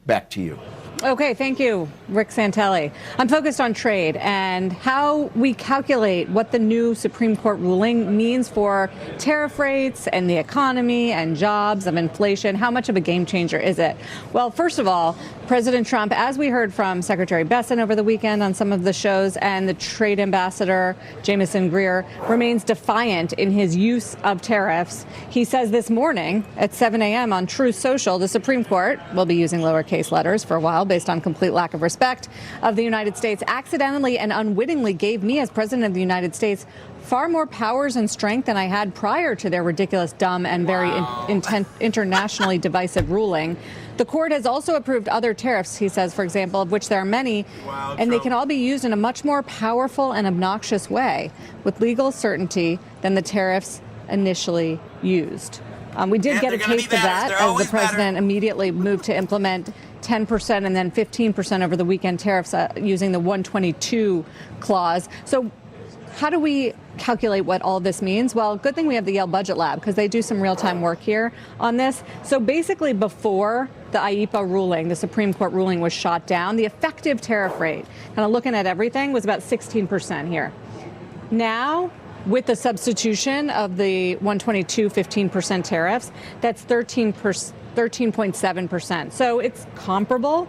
S12: back to you.
S13: Okay, thank you, Rick Santelli. I'm focused on trade and how we calculate what the new Supreme Court ruling means for tariff rates and the economy and jobs and inflation. How much of a game changer is it? Well, first of all, President Trump, as we heard from Secretary Besson over the weekend on some of the shows, and the trade ambassador, Jamieson Greer, remains defiant in his use of tariffs. He says this morning at 7 a.m. on Truth Social, the Supreme Court will be using lowercase letters for a while based on complete lack of respect of the United States, accidentally and unwittingly gave me as president of the United States far more powers and strength than I had prior to their ridiculous, dumb, and very internationally divisive ruling. The court has also approved other tariffs, he says, for example, of which there are many, and they can all be used in a much more powerful and obnoxious way with legal certainty than the tariffs initially used. We did get a taste of that as the president immediately moved to implement 10% and then 15% over the weekend tariffs using the 122 clause. So how do we calculate what all this means? Well, good thing we have the Yale Budget Lab because they do some real-time work here on this. So basically before the IEEPA ruling, the Supreme Court ruling was shot down, the effective tariff rate, kind of looking at everything, was about 16% here. Now, with the substitution of the 122 15% tariffs, that's 13.7%. So it's comparable,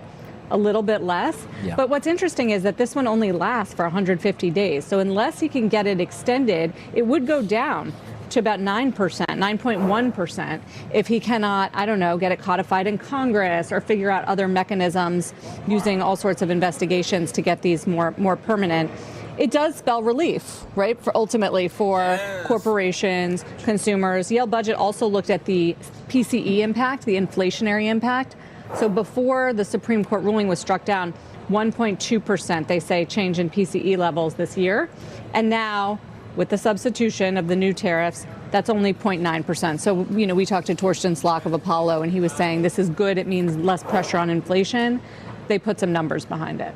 S13: a little bit less. Yeah. But what's interesting is that this one only lasts for 150 days. So unless he can get it extended, it would go down to about 9%, 9.1%, if he cannot, I don't know, get it codified in Congress or figure out other mechanisms using all sorts of investigations to get these more permanent. It does spell relief, right, for ultimately for corporations, consumers. Yale Budget also looked at the PCE impact, the inflationary impact. So before the Supreme Court ruling was struck down, 1.2%, they say, change in PCE levels this year. And now, with the substitution of the new tariffs, that's only 0.9%. So, you know, we talked to Torsten Slok of Apollo, and he was saying this is good. It means less pressure on inflation. They put some numbers behind it.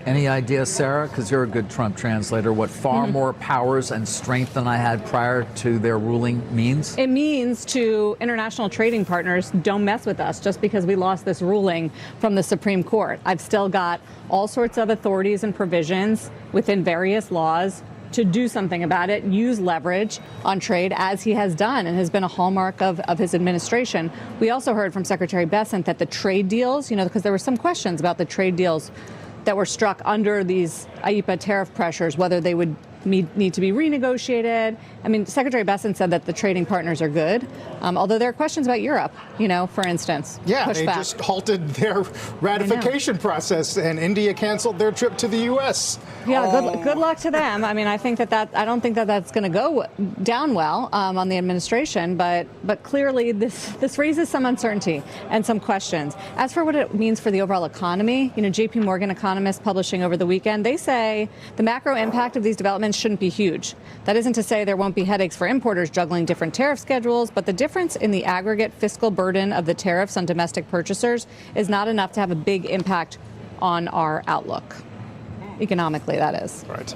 S8: Any idea, Sarah, because you're a good Trump translator, what far more powers and strength than I had prior to their ruling means?
S13: It means to international trading partners, don't mess with us just because we lost this ruling from the Supreme Court. I've still got all sorts of authorities and provisions within various laws to do something about it, use leverage on trade, as he has done and has been a hallmark of his administration. We also heard from Secretary Besant that the trade deals, you know, because there were some questions about the trade deals that were struck under these IEEPA tariff pressures, whether they would need to be renegotiated. I mean, Secretary Besant said that the trading partners are good, although there are questions about Europe, you know, for instance.
S7: Yeah, they just halted their ratification process, and India canceled their trip to the U.S.
S13: Yeah, good luck to them. I mean, I think that I don't think that that's going to go down well on the administration, but clearly this raises some uncertainty and some questions. As for what it means for the overall economy, you know, J.P. Morgan economists publishing over the weekend, they say the macro impact of these developments shouldn't be huge. That isn't to say there won't be headaches for importers juggling different tariff schedules, but the difference in the aggregate fiscal burden of the tariffs on domestic purchasers is not enough to have a big impact on our outlook. Economically, that is.
S7: Right.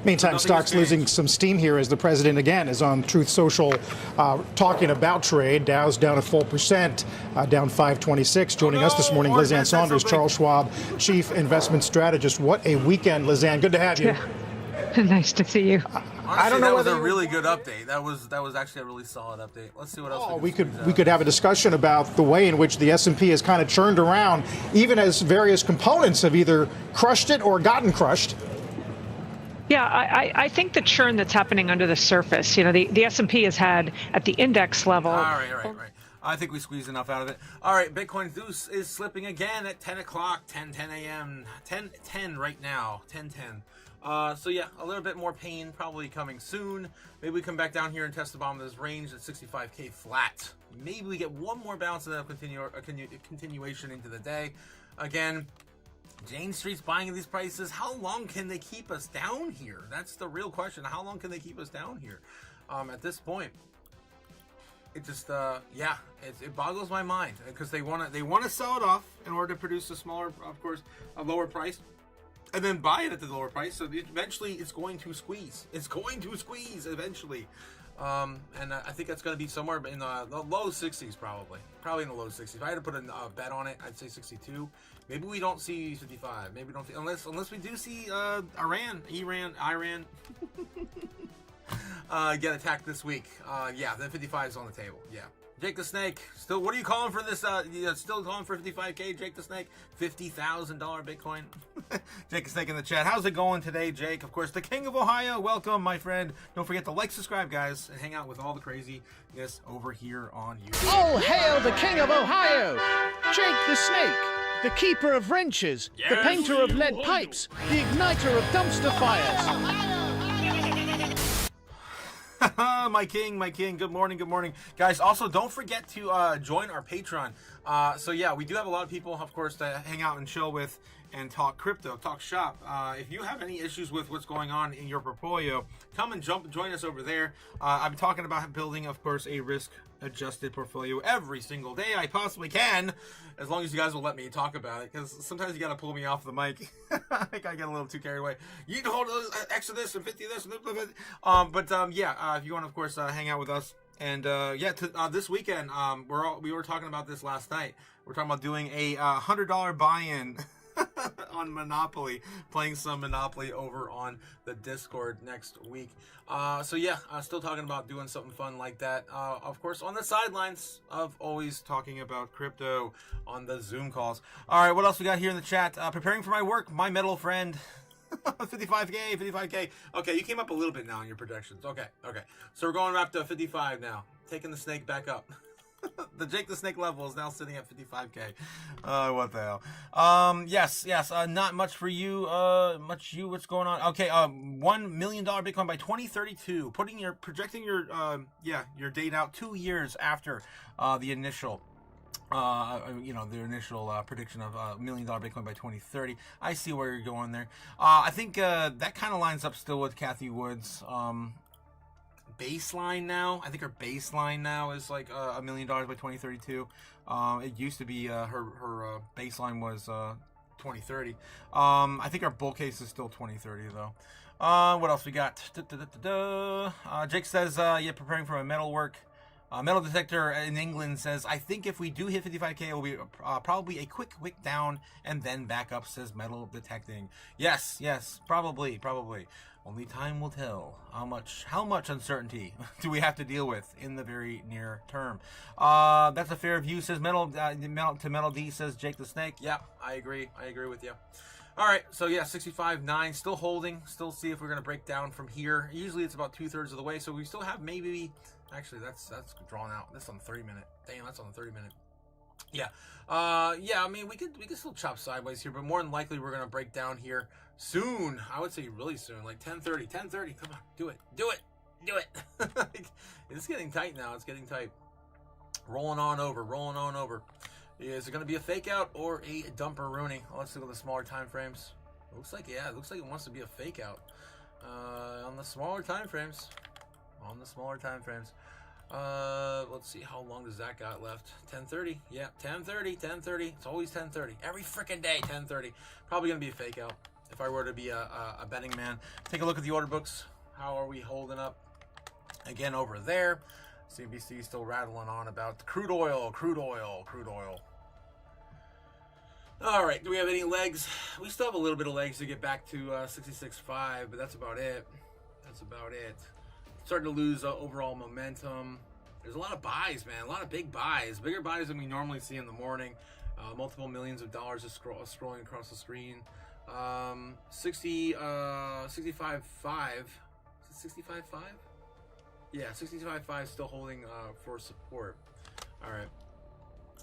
S7: Meantime, stocks losing some steam here as the president again is on Truth Social talking about trade. Dow's down a full percent, down 526. Joining us this morning, Lizanne Saunders, Charles Schwab, Chief Investment Strategist. What a weekend, Lizanne. Good to have you.
S14: Yeah. Nice to see you.
S2: Honestly, I don't know. That was a really good update. That was actually a really solid update. Let's see what else.
S7: We could have a discussion about the way in which the S&P has kind of churned around, even as various components have either crushed it or gotten crushed.
S14: Yeah, I think the churn that's happening under the surface, you know, the S&P has had at the index level.
S2: All right. I think we squeezed enough out of it. All right, Bitcoin is slipping again at 10 o'clock, 10 a.m., 10 right now, 10:10. So yeah, a little bit more pain probably coming soon. Maybe we come back down here and test the bottom of this range at 65K flat. Maybe we get one more bounce and then a continuation into the day. Again, Jane Street's buying at these prices. How long can they keep us down here? That's the real question. How long can they keep us down here? At this point, it just it boggles my mind because they want to sell it off in order to produce a lower price. And then buy it at the lower price, so eventually it's going to squeeze. It's going to squeeze eventually. And I think that's going to be somewhere in the low 60s, probably in the low 60s. If I had to put a bet on it, I'd say 62. Maybe we don't see 55. Maybe we don't see, unless we do see Iran get attacked this week. Yeah, then 55 is on the table. Yeah. Jake the Snake, still, what are you calling for this? Still calling for 55K, Jake the Snake? $50,000 Bitcoin? Jake the Snake in the chat. How's it going today, Jake? Of course, the King of Ohio. Welcome, my friend. Don't forget to like, subscribe, guys, and hang out with all the craziness over here on YouTube.
S15: Oh, hail the King of Ohio! Jake the Snake, the keeper of wrenches, the painter of lead pipes, the igniter of dumpster fires.
S2: My king. Good morning. Guys, also, don't forget to join our Patreon. So, yeah, we do have a lot of people, of course, to hang out and chill with and talk crypto, talk shop. If you have any issues with what's going on in your portfolio, come and join us over there. I'm talking about building, of course, a risk-adjusted portfolio every single day I possibly can, as long as you guys will let me talk about it, because sometimes you got to pull me off the mic. I think I get a little too carried away. You can hold X of this and 50 of this. Yeah, if you want to, of course, hang out with us. And this weekend, we were talking about this last night. We're talking about doing a $100 buy-in on Monopoly, playing some Monopoly over on the Discord next week. Still talking about doing something fun like that. Of course, on the sidelines of always talking about crypto on the Zoom calls. All right, what else we got here in the chat? Preparing for my work, my metal friend. 55K. Okay, you came up a little bit now in your projections. Okay. So we're going up to 55 now. Taking the snake back up. The Jake the Snake level is now sitting at 55K. What the hell? Yes. Not much for you. What's going on? Okay. $1 million Bitcoin by 2032. Projecting your date out 2 years after the initial. The initial prediction of $1 million Bitcoin by 2030. I see where you're going there. I think that kind of lines up still with Kathy Wood's baseline now. I think her baseline now is like $1 million by 2032. It used to be her baseline was 2030. I think our bull case is still 2030 though. What else we got? Jake says, preparing for my metal work. Metal detector in England says, I think if we do hit 55K, it will be probably a quick wick down and then back up, says metal detecting. Yes, probably. Only time will tell how much uncertainty do we have to deal with in the very near term. That's a fair view, says Metal D, says Jake the Snake. Yeah, I agree with you. All right, so 65.9, still holding. Still see if we're going to break down from here. Usually it's about 2/3 of the way, so we still have maybe... Actually, that's drawn out. That's on the 30-minute. Damn, that's on the 30-minute. Yeah. I mean, we could still chop sideways here, but more than likely we're going to break down here soon. I would say really soon, like 10:30. Come on, do it. It's getting tight now. It's getting tight. Rolling on over. Is it going to be a fake out or a dumper Rooney? Let's look at the smaller time frames. Looks like it wants to be a fake out on the smaller time frames. Let's see, how long does that got left? 10:30. Yeah, 10:30. It's always 10:30. Every freaking day, 10:30. Probably going to be a fake out if I were to be a betting man. Take a look at the order books. How are we holding up? Again, over there. CNBC still rattling on about crude oil. All right, do we have any legs? We still have a little bit of legs to get back to 66.5, but that's about it. Starting to lose overall momentum. There's a lot of buys, man. A lot of big buys. Bigger buys than we normally see in the morning. Multiple millions of dollars just scrolling across the screen. 65.5. Is it 65.5? Yeah, 65.5 still holding for support. All right.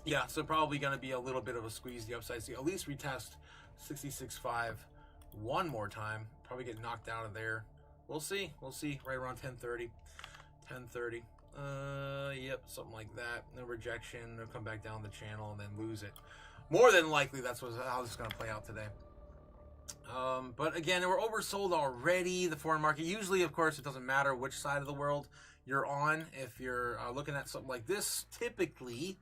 S2: Yeah, so probably going to be a little bit of a squeeze the upside. So at least retest 66.5 one more time. Probably get knocked out of there. We'll see. Right around 10:30. Yep, something like that. No rejection. They'll come back down the channel and then lose it. More than likely, that's how this is going to play out today. But again, we're oversold already, the foreign market. Usually, of course, it doesn't matter which side of the world you're on. If you're looking at something like this, typically,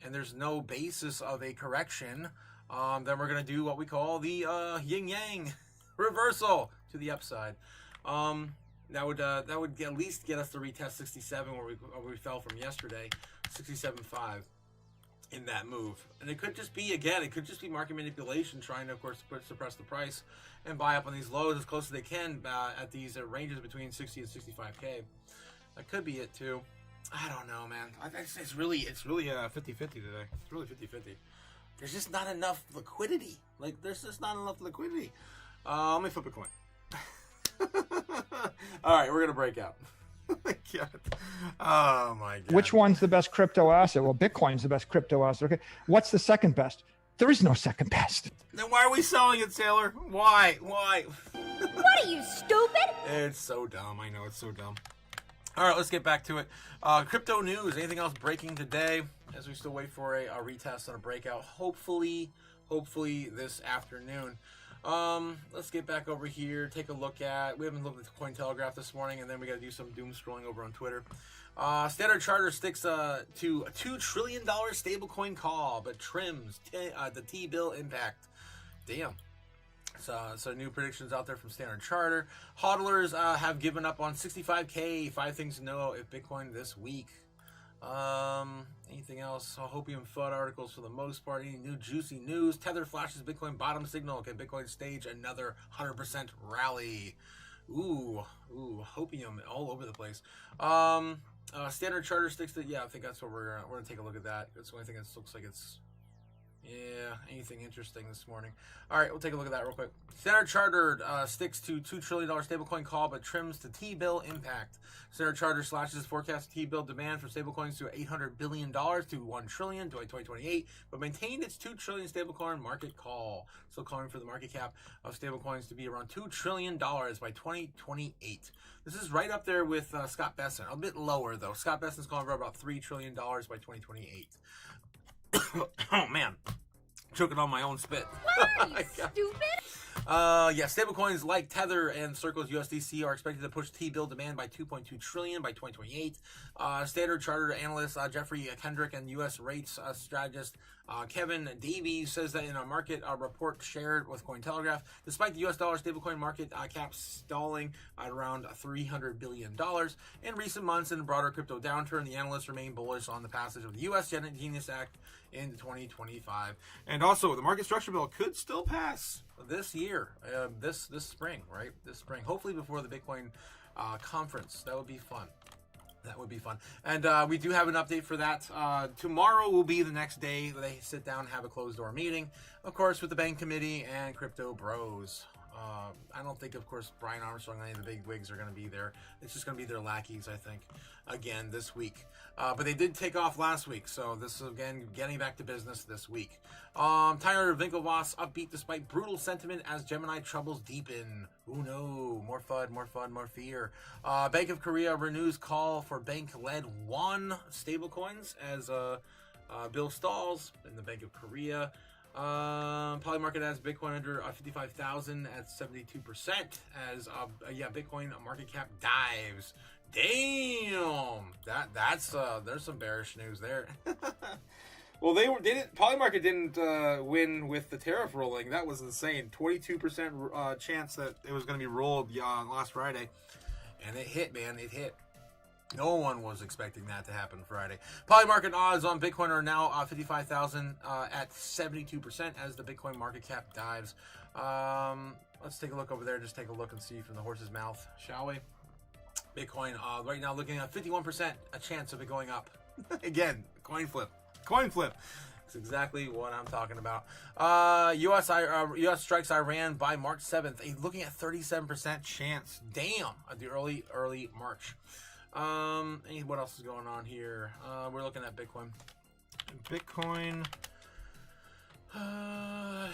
S2: and there's no basis of a correction, then we're going to do what we call the yin-yang reversal to the upside. That would at least get us to retest 67 where we fell from yesterday, 67.5 in that move. And it could just be, again, it could just be market manipulation trying to, of course, suppress the price and buy up on these lows as close as they can at these ranges between 60 and 65K. That could be it too. I don't know, man. It's really 50-50 today. It's really 50-50. There's just not enough liquidity. Like, there's just not enough liquidity. Let me flip a coin. All right, we're going to break out. Oh, my God.
S16: Which one's the best crypto asset? Well, Bitcoin's the best crypto asset. Okay. What's the second best? There is no second best.
S2: Then why are we selling it, Sailor? Why?
S9: What are you, stupid?
S2: It's so dumb. I know, it's so dumb. All right, let's get back to it. Crypto news. Anything else breaking today as we still wait for a retest and a breakout? Hopefully this afternoon. Let's get back over here. Take a look at. We haven't looked at the Cointelegraph this morning, and then we got to do some doom scrolling over on Twitter. Standard Chartered sticks to a $2 trillion stablecoin call, but trims the T-bill impact. Damn. So new predictions out there from Standard Chartered. HODLers have given up on 65K. 5 things to know if Bitcoin this week. Anything else? Hopium FUD articles for the most part. Any new juicy news? Tether flashes Bitcoin bottom signal. Can Bitcoin stage another 100% rally? Ooh, Hopium all over the place. Standard Chartered sticks to, I think that's what we're gonna take a look at that. That's the only thing that looks like it's. Yeah, anything interesting this morning? All right, we'll take a look at that real quick. Standard Chartered sticks to $2 trillion stablecoin call, but trims the T-bill impact. Standard Chartered slashes forecast T-bill demand for stablecoins to $800 billion to $1 trillion by 2028, but maintained its $2 trillion stablecoin market call. Still calling for the market cap of stablecoins to be around $2 trillion by 2028. This is right up there with Scott Bessent. A bit lower, though. Scott Bessent's calling for about $3 trillion by 2028. Oh, man. Choking on my own spit.
S9: What are you, stupid?
S2: Stablecoins like Tether and Circle's USDC are expected to push T-bill demand by $2.2 trillion by 2028. Standard Chartered analyst Jeffrey Kendrick and U.S. rates strategist Kevin Davies says that in a market report shared with Cointelegraph, despite the U.S. dollar stablecoin market cap stalling at around $300 billion in recent months and broader crypto downturn, the analysts remain bullish on the passage of the U.S. Genius Act in 2025. And also, the market structure bill could still pass this year, this spring, right? This spring, hopefully before the Bitcoin conference. That would be fun. That would be fun. And we do have an update for that. Tomorrow will be the next day that they sit down and have a closed-door meeting, of course, with the bank committee and crypto bros. I don't think, of course, Brian Armstrong and any of the big wigs are going to be there. It's just going to be their lackeys, I think, again this week. But they did take off last week, so this is, again, getting back to business this week. Tyler Winklevoss upbeat despite brutal sentiment as Gemini troubles deepen. Ooh, no. More FUD, more fear. Bank of Korea renews call for bank-led won stablecoins as Bill stalls in the Bank of Korea. Polymarket has Bitcoin under 55,000 at 72% as Bitcoin market cap dives. Damn, that's there's some bearish news there. Well, Polymarket didn't win with the tariff ruling. That was insane. 22% chance that it was going to be rolled last Friday, and it hit, man. It hit. No one was expecting that to happen Friday. Polymarket odds on Bitcoin are now 55,000 at 72% as the Bitcoin market cap dives. Let's take a look over there. Just take a look and see from the horse's mouth, shall we? Bitcoin right now looking at 51% a chance of it going up. Again, coin flip. That's exactly what I'm talking about. U.S. strikes Iran by March 7th. Looking at 37% chance. Damn, at the early March. What else is going on here? We're looking at Bitcoin.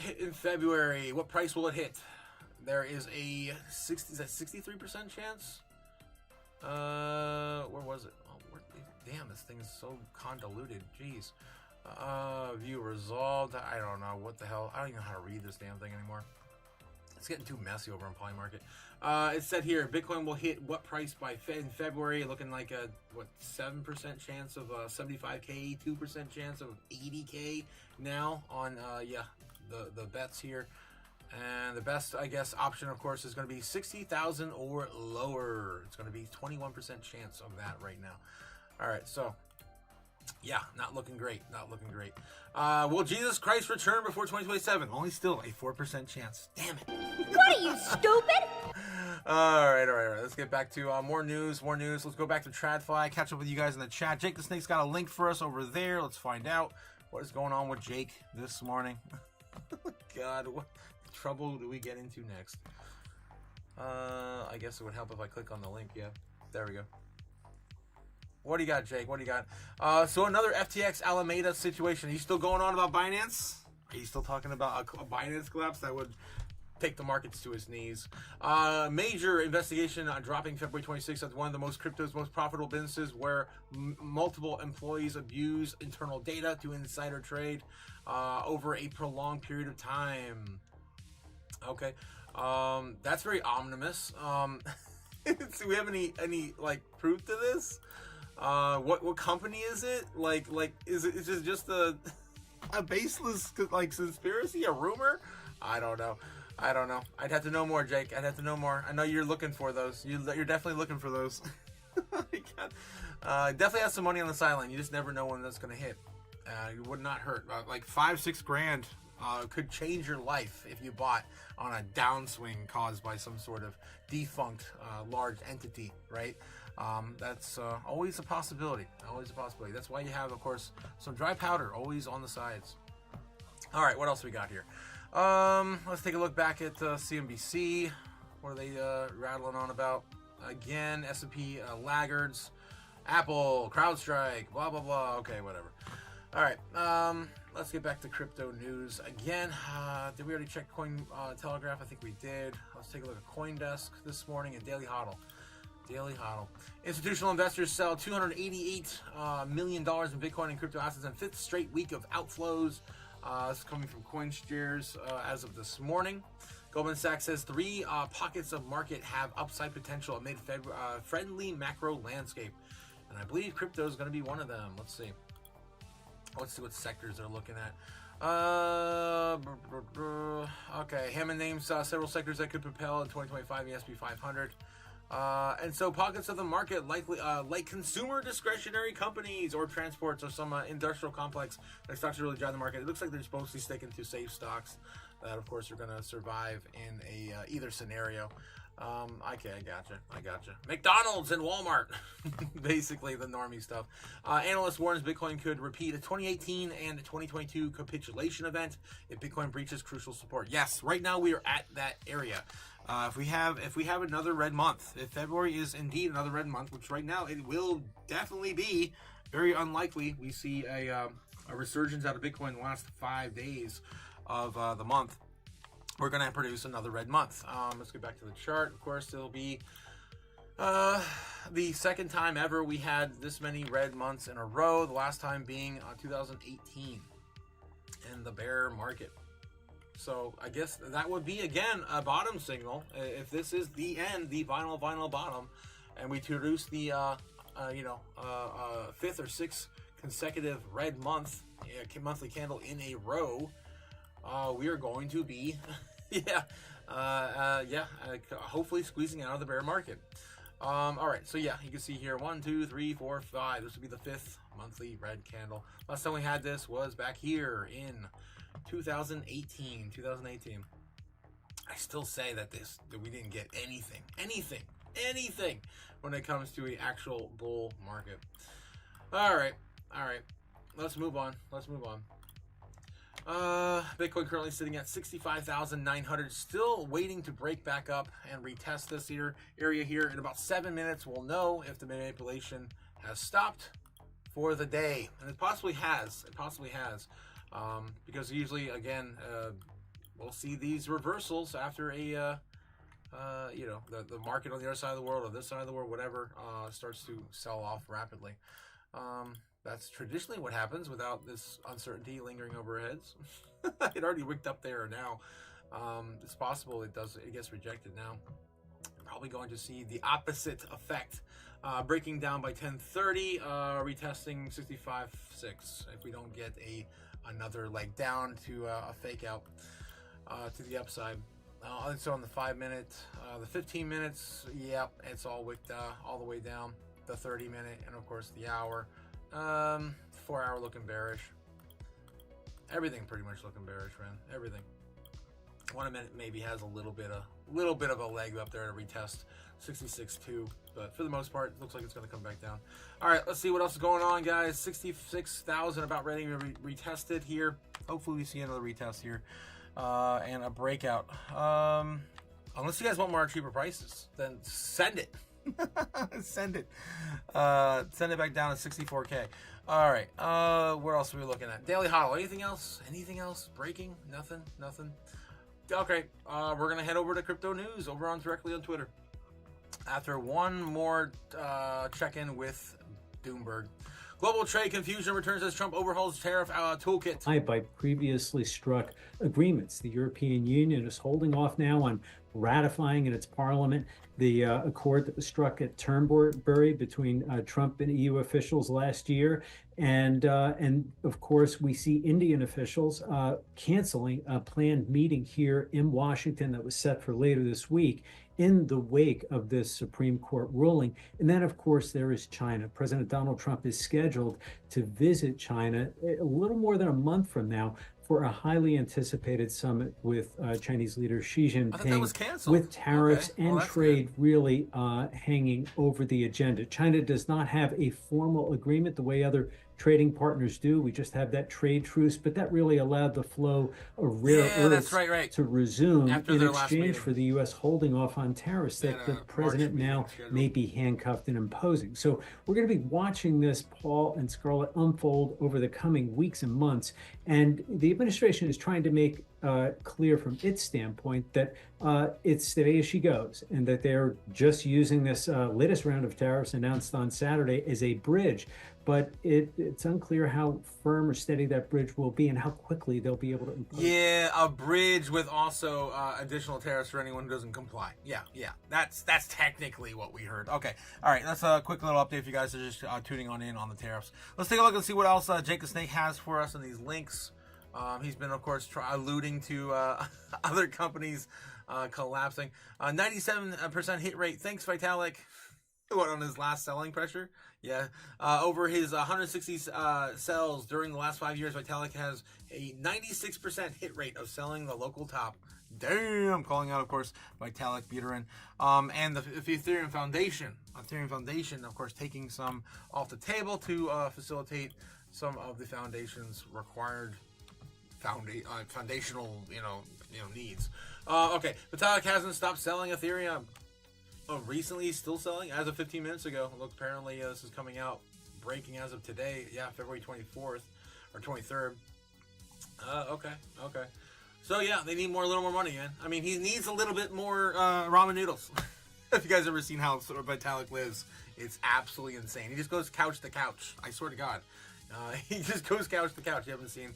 S2: Hit in February. What price will it hit? There is a 63% chance. Where was it? Damn, this thing is so convoluted. Jeez. View resolved. I don't know what the hell. I don't even know how to read this damn thing anymore. It's getting too messy over on Polymarket. It said here, Bitcoin will hit what price in February? Looking like a 7% chance of 75K, 2% chance of 80K now on the bets here. And the best, I guess, option, of course, is going to be 60,000 or lower. It's going to be 21% chance of that right now. All right, so yeah, not looking great. Not looking great. Will Jesus Christ return before 2027? Only still a 4% chance. Damn it.
S9: What are you, stupid?
S2: All right. Let's get back to more news. Let's go back to TradFi, catch up with you guys in the chat. Jake the Snake's got a link for us over there. Let's find out what is going on with Jake this morning. God, what trouble do we get into next? I guess it would help if I click on the link. Yeah, there we go. What do you got, Jake? What do you got? So another FTX Alameda situation. Are you still going on about Binance? Are you still talking about a Binance collapse that would take the markets to its knees? Major investigation on dropping February 26th as one of the crypto's most profitable businesses, where multiple employees abuse internal data to insider trade over a prolonged period of time. Okay, that's very ominous. Do we have any like proof to this? What company is it? Like is it just a baseless like conspiracy, a rumor? I don't know. I'd have to know more, Jake. I'd have to know more. I know you're looking for those. You're definitely looking for those. Definitely have some money on the sideline. You just never know when that's going to hit. It would not hurt. Like $5-6 grand could change your life if you bought on a downswing caused by some sort of defunct large entity, right? That's always a possibility. Always a possibility. That's why you have, of course, some dry powder always on the sides. All right, what else we got here? Let's take a look back at CNBC. What are they rattling on about? Again, S&P laggards, Apple, CrowdStrike, blah, blah, blah. Okay, whatever. All right, let's get back to crypto news again. Did we already check Coin Telegraph? I think we did. Let's take a look at CoinDesk this morning at Daily HODL. Institutional investors sell $288 million in Bitcoin and crypto assets in fifth straight week of outflows. This is coming from CoinShares as of this morning. Goldman Sachs says 3 pockets of market have upside potential amid friendly macro landscape. And I believe crypto is going to be one of them. Let's see what sectors they're looking at. Okay, Hammond names several sectors that could propel in 2025 the S&P 500. And so pockets of the market likely like consumer discretionary companies or transports or some industrial complex, their stocks are really driving the market. It looks like they're supposed to be sticking to safe stocks that, of course, are going to survive in a either scenario. Okay, I gotcha. McDonald's and Walmart, basically the normie stuff. Analyst warns Bitcoin could repeat a 2018 and 2022 capitulation event if Bitcoin breaches crucial support. Yes, right now we are at that area. If we have another red month, if February is indeed another red month, which right now it will definitely be, very unlikely we see a resurgence out of Bitcoin in the last 5 days of the month, we're going to produce another red month. Let's get back to the chart. Of course, it'll be the second time ever we had this many red months in a row, the last time being 2018 in the bear market. So I guess that would be, again, a bottom signal. If this is the end, the final bottom, and we produce the fifth or sixth consecutive red monthly candle in a row, we are going to be, hopefully squeezing out of the bear market. All right, so yeah, you can see here 1, 2, 3, 4, 5. This will be the fifth monthly red candle. Last time we had this was back here in 2018. I still say that we didn't get anything when it comes to an actual bull market. All right. Let's move on. Bitcoin currently sitting at 65,900, still waiting to break back up and retest this area here. In about 7 minutes, we'll know if the manipulation has stopped for the day, and it possibly has. Because usually, again, we'll see these reversals after the market on the other side of the world or this side of the world, whatever, starts to sell off rapidly. That's traditionally what happens without this uncertainty lingering over our heads. It already wicked up there now. It's possible it gets rejected now. Probably going to see the opposite effect, breaking down by 10:30, retesting 65.6 if we don't get another leg down to a fake out. to the upside. So on the 5 minute, the 15 minutes, yep, it's all wicked all the way down. The 30 minute, and of course the hour. 4 hour looking bearish. Everything pretty much looking bearish, man. Everything. 1 minute maybe has a little bit of a leg up there to retest 66.2, but for the most part, it looks like it's going to come back down. All right, let's see what else is going on, guys. 66,000 about ready to be retested here. Hopefully, we see another retest here and a breakout. Unless you guys want more cheaper prices, then send it. Send it. Send it back down to 64K. All right. What else are we looking at? Daily HODL. Anything else? Anything else? Breaking? Nothing. Nothing. Okay. We're gonna head over to crypto news over on directly on Twitter. After one more check-in with Doomberg. Global trade confusion returns as Trump overhauls tariff toolkit.
S17: By previously struck agreements. The European Union is holding off now on ratifying in its parliament the accord that was struck at Turnberry between Trump and EU officials last year. And of course, we see Indian officials canceling a planned meeting here in Washington that was set for later this week in the wake of this Supreme Court ruling. And then, of course, there is China. President Donald Trump is scheduled to visit China a little more than a month from now for a highly anticipated summit with Chinese leader Xi Jinping, with tariffs and trade really hanging over the agenda. China does not have a formal agreement the way other trading partners do. We just have that trade truce, but that really allowed the flow of rare earths to resume in exchange for the U.S. holding off on tariffs that the president now may be handcuffed and imposing. So we're going to be watching this, Paul and Scarlett, unfold over the coming weeks and months. And the administration is trying to make clear from its standpoint that it's steady as she goes, and that they're just using this latest round of tariffs announced on Saturday as a bridge. But it's unclear how firm or steady that bridge will be and how quickly they'll be able to impose.
S2: Yeah, a bridge with also additional tariffs for anyone who doesn't comply. Yeah. That's technically what we heard. Okay. All right. That's a quick little update if you guys are just tuning on in on the tariffs. Let's take a look and see what else Jake the Snake has for us in these links. He's been, of course, alluding to other companies collapsing. 97% hit rate. Thanks, Vitalik. What, on his last selling pressure? Yeah. Over his 160 sells during the last 5 years, Vitalik has a 96% hit rate of selling the local top. Damn! Calling out, of course, Vitalik Buterin. And the Ethereum Foundation. Of course, taking some off the table to facilitate some of the foundation's required foundational, needs. Okay. Vitalik hasn't stopped selling Ethereum. Recently, he's still selling as of 15 minutes ago. Look, apparently this is coming out, breaking as of today. Yeah, February 24th or 23rd. Okay. So yeah, they need a little more money, man. I mean, he needs a little bit more ramen noodles. If you guys ever seen how Vitalik lives, it's absolutely insane. He just goes couch to couch. I swear to God, he just goes couch to couch. You haven't seen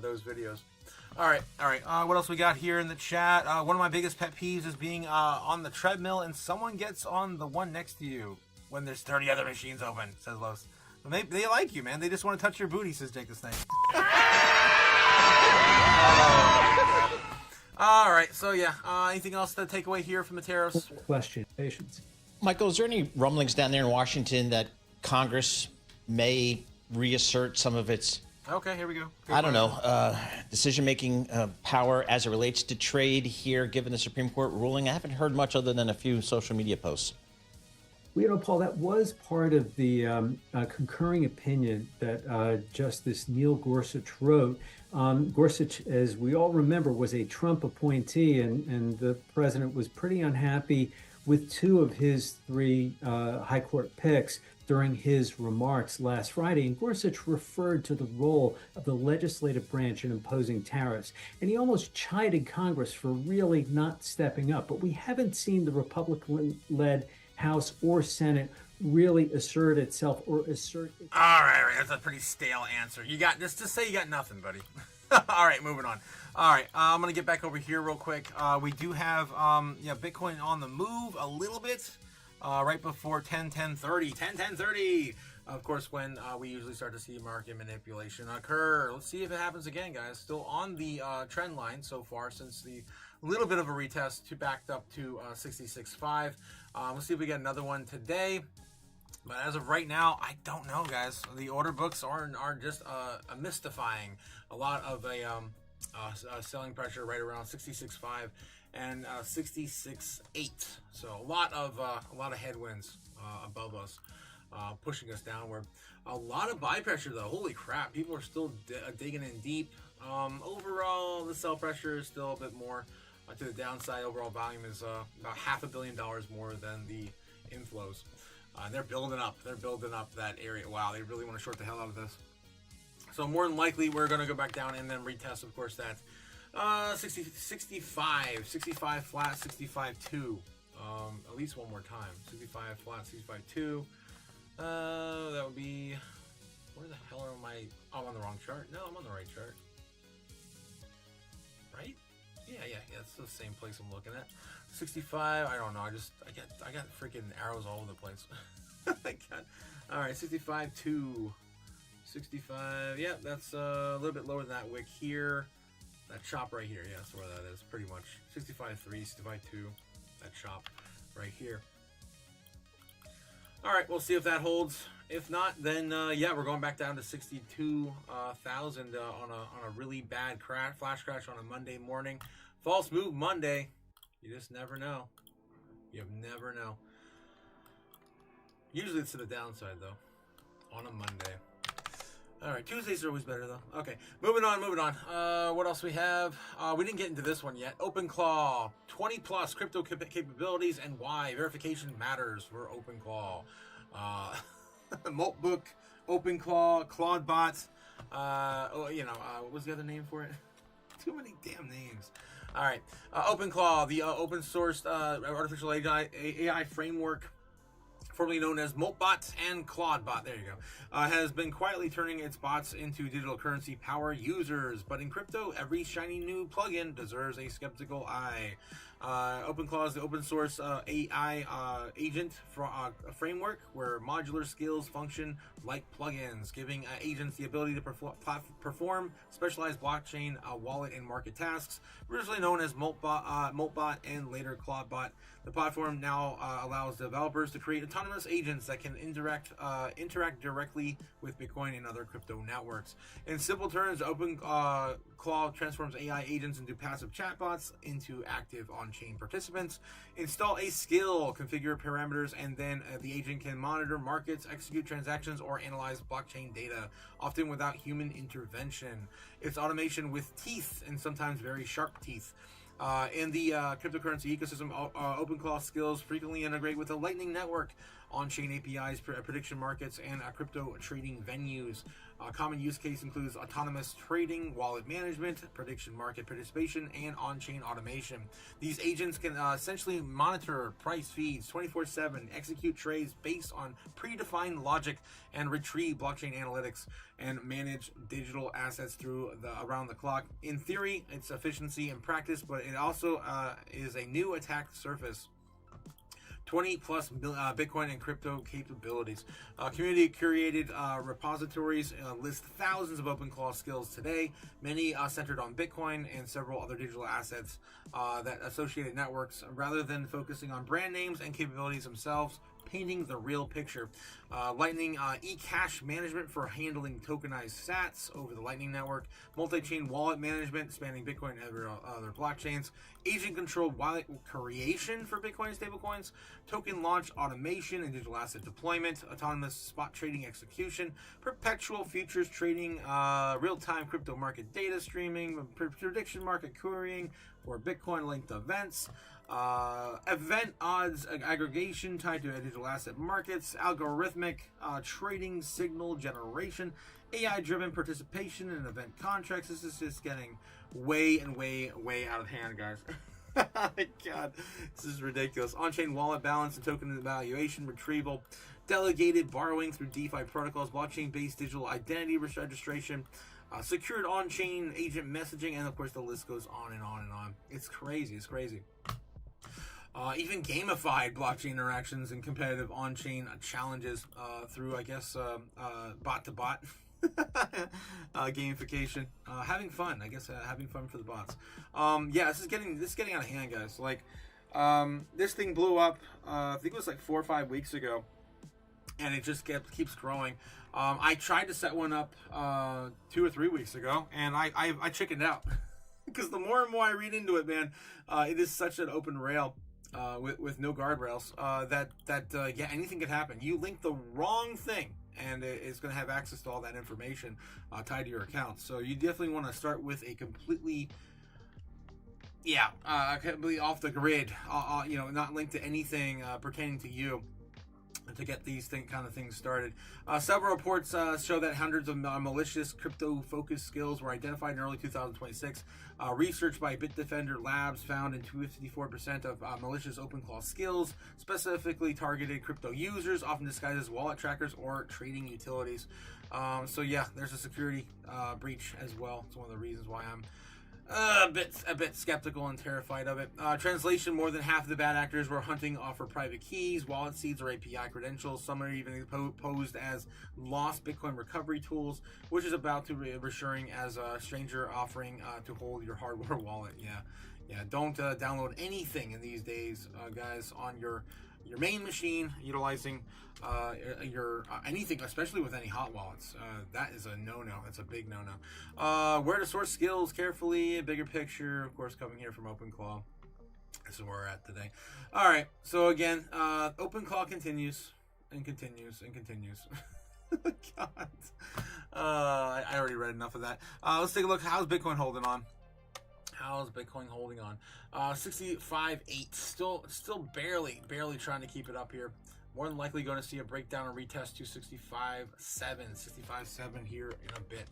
S2: those videos. All right. What else we got here in the chat? One of my biggest pet peeves is being on the treadmill and someone gets on the one next to you when there's 30 other machines open, says Los. They like you, man. They just want to touch your booty, says Jake the Snake. All right. So, yeah. Anything else to take away here from the tariffs?
S17: Question. Patience.
S18: Michael, is there any rumblings down there in Washington that Congress may reassert some of its
S2: Okay, here we go.
S18: I don't know, decision-making power as it relates to trade here, given the Supreme Court ruling? I haven't heard much other than a few social media posts.
S17: Well, Paul, that was part of the concurring opinion that Justice Neil Gorsuch wrote. Gorsuch, as we all remember, was a Trump appointee, and the president was pretty unhappy with two of his three high court picks during his remarks last Friday. And Gorsuch referred to the role of the legislative branch in imposing tariffs. And he almost chided Congress for really not stepping up. But we haven't seen the Republican-led House or Senate really assert itself or assert.
S2: All right. That's a pretty stale answer. You got just to say you got nothing, buddy. All right, moving on. All right, I'm going to get back over here real quick. We do have Bitcoin on the move a little bit right before 10:30. of course, when we usually start to see market manipulation occur. Let's see if it happens again, guys. Still on the trend line so far since the little bit of a retest to backed up to 66.5. Let's see if we get another one today. But as of right now, I don't know, guys. The order books are just mystifying. A lot of selling pressure right around 66.5 and 66.8. So a lot of headwinds above us, pushing us downward. A lot of buy pressure though. Holy crap! People are still digging in deep. Overall, the sell pressure is still a bit more to the downside. Overall volume is about $500 million more than the inflows. They're building up. They're building up that area. Wow, they really want to short the hell out of this. So more than likely, we're going to go back down and then retest, of course, that 65 flat, 65.2. At least one more time. 65 flat, 65.2. That would be... Where the hell am I? Oh, I'm on the wrong chart. No, I'm on the right chart. Right? Yeah, it's the same place I'm looking at. 65, I don't know, I got freaking arrows all over the place. Alright, 65.2. 65, yeah, that's a little bit lower than that wick here. That chop right here, yeah, that's where that is, pretty much. 65.3, 65.2, that chop right here. Alright, we'll see if that holds. If not, then yeah, we're going back down to 62,000 on a really bad flash crash on a Monday morning. False move Monday. You just never know. You never know. Usually it's to the downside though, on a Monday. Alright, Tuesdays are always better though. Okay, moving on. What else we have? We didn't get into this one yet. OpenClaw, 20 plus crypto capabilities and why verification matters for OpenClaw. Moltbook, OpenClaw, ClaudeBot. What was the other name for it? Too many damn names. Alright, OpenClaw, the open sourced artificial AI framework, formerly known as Moltbot and ClaudeBot, there you go, has been quietly turning its bots into digital currency power users. But in crypto, every shiny new plugin deserves a skeptical eye. OpenClaw is the open source AI agent framework where modular skills function like plugins, giving agents the ability to perform specialized blockchain, wallet, and market tasks. Originally known as Moltbot and later ClaudeBot, the platform now allows developers to create autonomous agents that can interact directly with Bitcoin and other crypto networks. In simple terms, OpenClaw transforms AI agents into passive chatbots into active on-chain participants. Install a skill, configure parameters, and then the agent can monitor markets, execute transactions, or analyze blockchain data, often without human intervention. It's automation with teeth, and sometimes very sharp teeth. In the cryptocurrency ecosystem, OpenClaw skills frequently integrate with the Lightning Network, on-chain APIs, prediction markets, and crypto trading venues. Common use case includes autonomous trading, wallet management, prediction market participation, and on-chain automation. These agents can essentially monitor price feeds 24/7, execute trades based on predefined logic, and retrieve blockchain analytics and manage digital assets around the clock. In theory, it's efficiency in practice, but it also is a new attack surface. 20 plus Bitcoin and crypto capabilities. Community curated repositories list thousands of OpenClaw skills today, many centered on Bitcoin and several other digital assets that associated networks, rather than focusing on brand names and capabilities themselves, painting the real picture. Lightning eCash management for handling tokenized sats over the Lightning Network, multi-chain wallet management spanning Bitcoin and other blockchains, agent-controlled wallet creation for Bitcoin and stablecoins, token launch automation and digital asset deployment, autonomous spot trading execution, perpetual futures trading, real-time crypto market data streaming, prediction market querying for Bitcoin-linked events, event odds aggregation tied to digital asset markets, algorithmic trading signal generation, AI-driven participation in event contracts. This is just getting way out of hand, guys. Oh my God, this is ridiculous. On-chain wallet balance and token evaluation, retrieval, delegated borrowing through DeFi protocols, blockchain-based digital identity registration, secured on-chain agent messaging, and of course the list goes on and on and on. It's crazy. even gamified blockchain interactions and competitive on-chain challenges through, I guess, bot-to-bot gamification. Having fun, I guess, having fun for the bots. Yeah, this is getting out of hand, guys. Like, this thing blew up, I think it was like 4 or 5 weeks ago, and it just keeps growing. I tried to set one up 2 or 3 weeks ago, and I chickened out. Because the more and more I read into it, man, it is such an open rail with no guardrails that yeah, anything could happen. You link the wrong thing, and it's going to have access to all that information tied to your account. So you definitely want to start with a completely, completely off the grid, not linked to anything pertaining to you, to get these kind of things started. Several reports show that hundreds of malicious crypto-focused skills were identified in early 2026. Research by Bitdefender Labs found in 54% of malicious OpenClaw skills specifically targeted crypto users, often disguised as wallet trackers or trading utilities. So yeah, there's a security breach as well. It's one of the reasons why I'm a bit skeptical and terrified of it. Translation: more than half of the bad actors were hunting for private keys, wallet seeds, or API credentials. Some are even posed as lost Bitcoin recovery tools, which is about to be reassuring as a stranger offering to hold your hardware wallet. Yeah. Don't download anything in these days, guys, on your main machine utilizing your anything, especially with any hot wallets. That is a no-no. That's a big no-no. Where to source skills carefully, a bigger picture, of course, coming here from OpenClaw. This is where we're at today. All right, so again, OpenClaw continues and continues and continues. God. I already read enough of that. Let's take a look. How's Bitcoin holding on? How's Bitcoin holding on? 65.8. Still barely trying to keep it up here. More than likely going to see a breakdown and retest to 65.7. 65.7 here in a bit.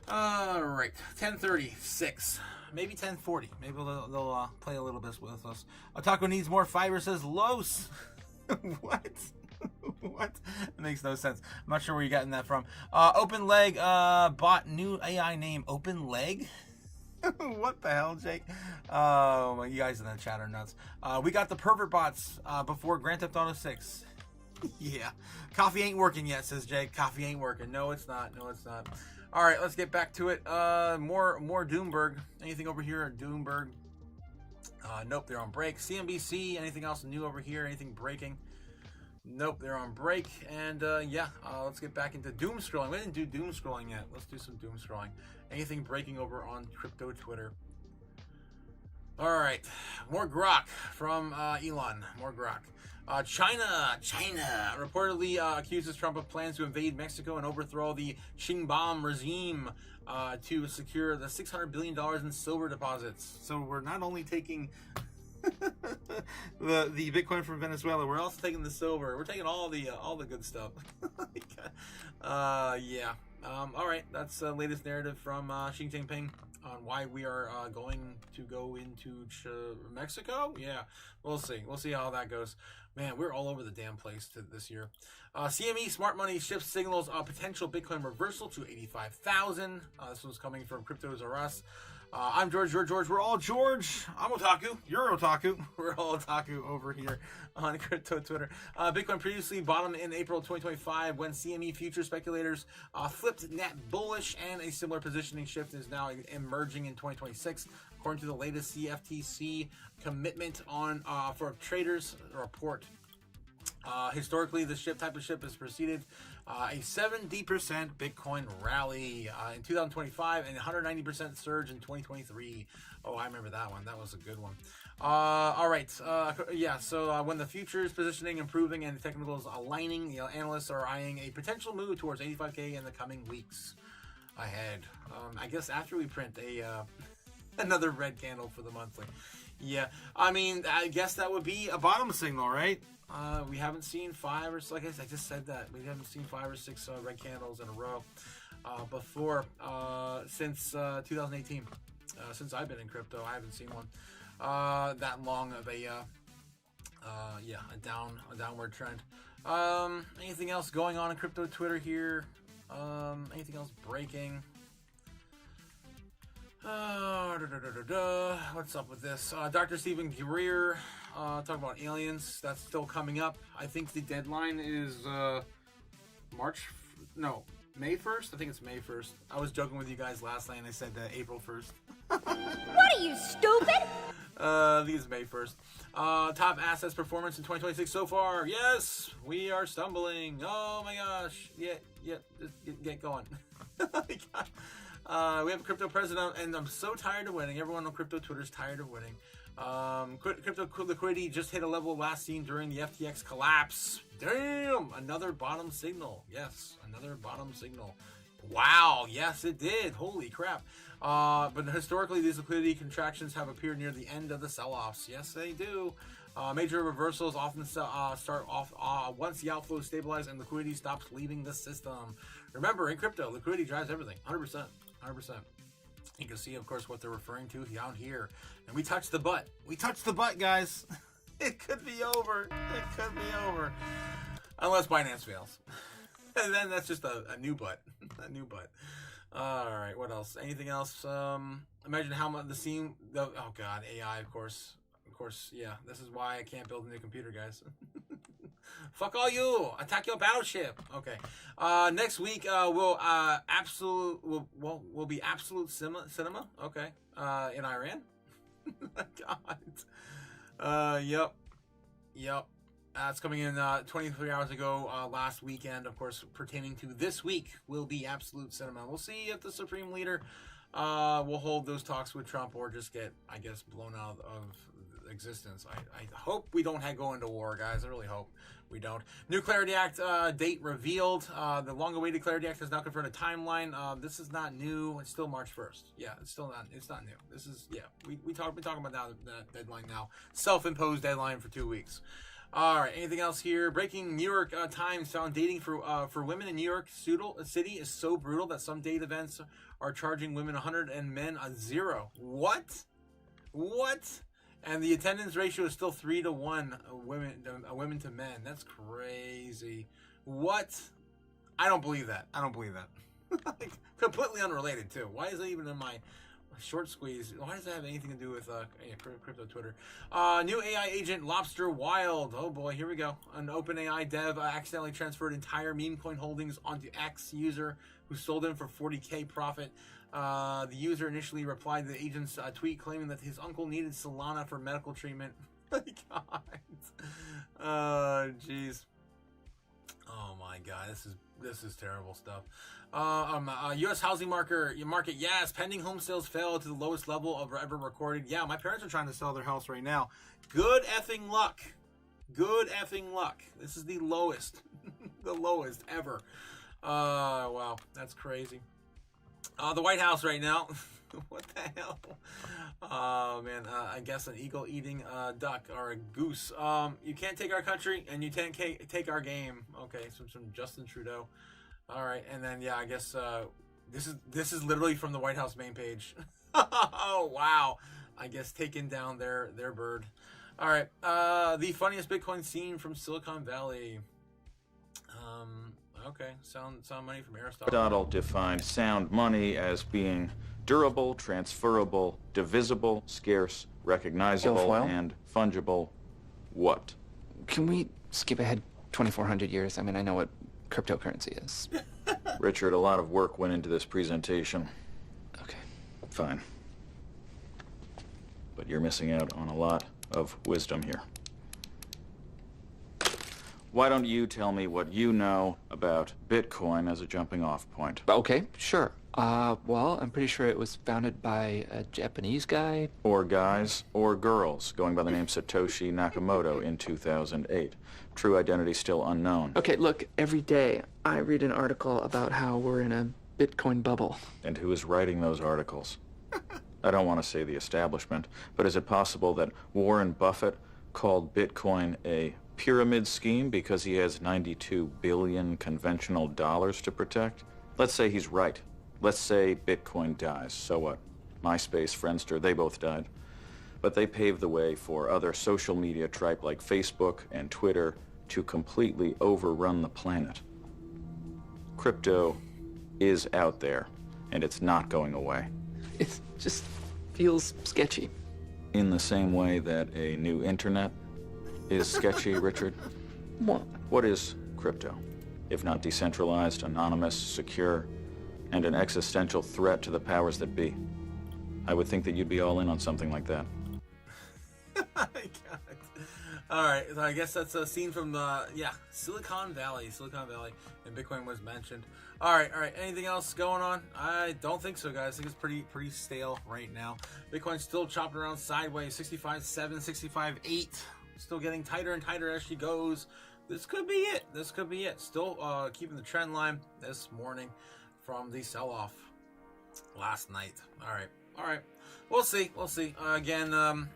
S2: All right, 10:36, maybe 10:40. Maybe they'll play a little bit with us. Otaku needs more fiber, says Los. What? What? It makes no sense. I'm not sure where you're getting that from. OpenLeg bought new AI name OpenLeg. What the hell, Jake? Oh, you guys in the chat are nuts. We got the pervert bots before Grand Theft Auto 6. Yeah. Coffee ain't working yet, says Jake. Coffee ain't working. No, it's not. No, it's not. All right, let's get back to it. More Doomberg. Anything over here at Doomberg? Nope, they're on break. CNBC, anything else new over here? Anything breaking? Nope, they're on break. And let's get back into doom scrolling. We didn't do doom scrolling yet. Let's do some doom scrolling. Anything breaking over on crypto Twitter? All right, more grok from Elon. More grok. China reportedly accuses Trump of plans to invade Mexico and overthrow the Xinjiang regime to secure the $600 billion in silver deposits. So we're not only taking the Bitcoin from Venezuela, we're also taking the silver. We're taking all the good stuff. All right, that's the latest narrative from Xi Jinping on why we are going to go into Mexico. Yeah, we'll see how that goes. Man, we're all over the damn place this year. CME Smart Money shifts signals potential Bitcoin reversal to 85,000. This was coming from Cryptos R Us. I'm George, you're George, we're all George. I'm Otaku, you're Otaku. We're all Otaku over here on Crypto Twitter. Bitcoin previously bottomed in April 2025 when CME future speculators flipped net bullish, and a similar positioning shift is now emerging in 2026, according to the latest CFTC commitment on for traders report. Historically, this type of ship has preceded a 70% Bitcoin rally in 2025 and 190% surge in 2023. Oh, I remember that one. That was a good one. All right. So when the futures positioning improving and the technicals aligning, analysts are eyeing a potential move towards 85K in the coming weeks ahead. I guess after we print another red candle for the monthly. Yeah, I mean, I guess that would be a bottom signal, right? We haven't seen 5 or 6, like I just said that. We haven't seen 5 or 6 red candles in a row before since 2018. Since I've been in crypto, I haven't seen one that long of a downward trend. Anything else going on in crypto Twitter here? Anything else breaking? Let's What's up with this? Dr. Stephen Greer talking about aliens. That's still coming up. I think the deadline is May 1st? I think it's May 1st. I was joking with you guys last night and I said April 1st.
S9: What are you, stupid?
S2: I think it's May 1st. Top assets performance in 2026 so far. Yes, we are stumbling. Oh my gosh. Yeah, just get going. We have a crypto president, and I'm so tired of winning. Everyone on crypto Twitter is tired of winning. Crypto liquidity just hit a level last seen during the FTX collapse. Damn, another bottom signal. Yes, another bottom signal. Wow, yes, it did. Holy crap. But historically, these liquidity contractions have appeared near the end of the sell-offs. Yes, they do. Major reversals often start off once the outflow stabilizes and liquidity stops leaving the system. Remember, in crypto, liquidity drives everything. 100%. 100%. You can see, of course, what they're referring to down here. And we touched the butt. We touched the butt, guys. It could be over. It could be over. Unless Binance fails. And then that's just a new butt. A new butt. All right, what else? Anything else? Imagine how much oh God, AI, of course. Of course, yeah. This is why I can't build a new computer, guys. Fuck all you! Attack your battleship. Okay. Next week we'll be absolute cinema. Okay. In Iran. God. Yep. It's coming in 23 hours ago last weekend. Of course, pertaining to this week will be absolute cinema. We'll see if the Supreme Leader will hold those talks with Trump or just get, I guess, blown out of existence. I hope we don't go into war, guys. I really hope we don't. New Clarity Act date revealed. The long-awaited Clarity Act has now confirmed a timeline. This is not new. It's still March 1st. Yeah, it's not new. This is, yeah. We're talking about that deadline now. Self-imposed deadline for 2 weeks. All right. Anything else here? Breaking New York Times found dating for women in New York City is so brutal that some date events are charging women 100 and men a 0. What? And the attendance ratio is still 3 to 1 women to men. That's crazy. What? I don't believe that. Completely unrelated too. Why is it even in my short squeeze? Why does that have anything to do with crypto Twitter? New AI agent Lobster Wild. Oh boy, here we go. An OpenAI dev accidentally transferred entire meme coin holdings onto X user who sold them for 40K profit. The user initially replied to the agent's tweet claiming that his uncle needed Solana for medical treatment. My God. Jeez. Oh my God, this is terrible stuff. U.S. housing market, yes, pending home sales fell to the lowest level of ever recorded. Yeah, my parents are trying to sell their house right now. Good effing luck. This is the lowest, the lowest ever. Wow, that's crazy. The White House right now. What the hell? Oh man, I guess an eagle eating a duck or a goose. You can't take our country and you can't take our game. Okay, so from Justin Trudeau. All right, and then yeah, I guess this is literally from the White House main page. Oh wow, I guess taking down their bird. All right, the funniest Bitcoin scene from Silicon Valley. Okay, sound money from Aristotle.
S19: Aristotle defined sound money as being durable, transferable, divisible, scarce, recognizable, and fungible. What?
S20: Can we skip ahead 2,400 years? I mean, I know what cryptocurrency is.
S19: Richard, a lot of work went into this presentation.
S20: Okay.
S19: Fine. But you're missing out on a lot of wisdom here. Why don't you tell me what you know about Bitcoin as a jumping-off point?
S20: Okay, sure. Well, I'm pretty sure it was founded by a Japanese guy.
S19: Or guys, or girls, going by the name Satoshi Nakamoto in 2008. True identity still unknown.
S20: Okay, look, every day I read an article about how we're in a Bitcoin bubble.
S19: And who is writing those articles? I don't want to say the establishment, but is it possible that Warren Buffett called Bitcoin a pyramid scheme because he has 92 billion conventional dollars to protect? Let's say he's right. Let's say Bitcoin dies. So what? MySpace, Friendster, they both died. But they paved the way for other social media tripe like Facebook and Twitter to completely overrun the planet. Crypto is out there, and it's not going away.
S20: It just feels sketchy.
S19: In the same way that a new internet is sketchy, Richard? What is crypto, if not decentralized, anonymous, secure, and an existential threat to the powers that be? I would think that you'd be all in on something like that.
S2: All right, so I guess that's a scene from Silicon Valley, and Bitcoin was mentioned. All right. Anything else going on? I don't think so, guys. I think it's pretty stale right now. Bitcoin's still chopping around sideways, 65.7, 65.8, still getting tighter and tighter as she goes. This could be it. Still keeping the trend line this morning from the sell-off last night. All right. We'll see. Again.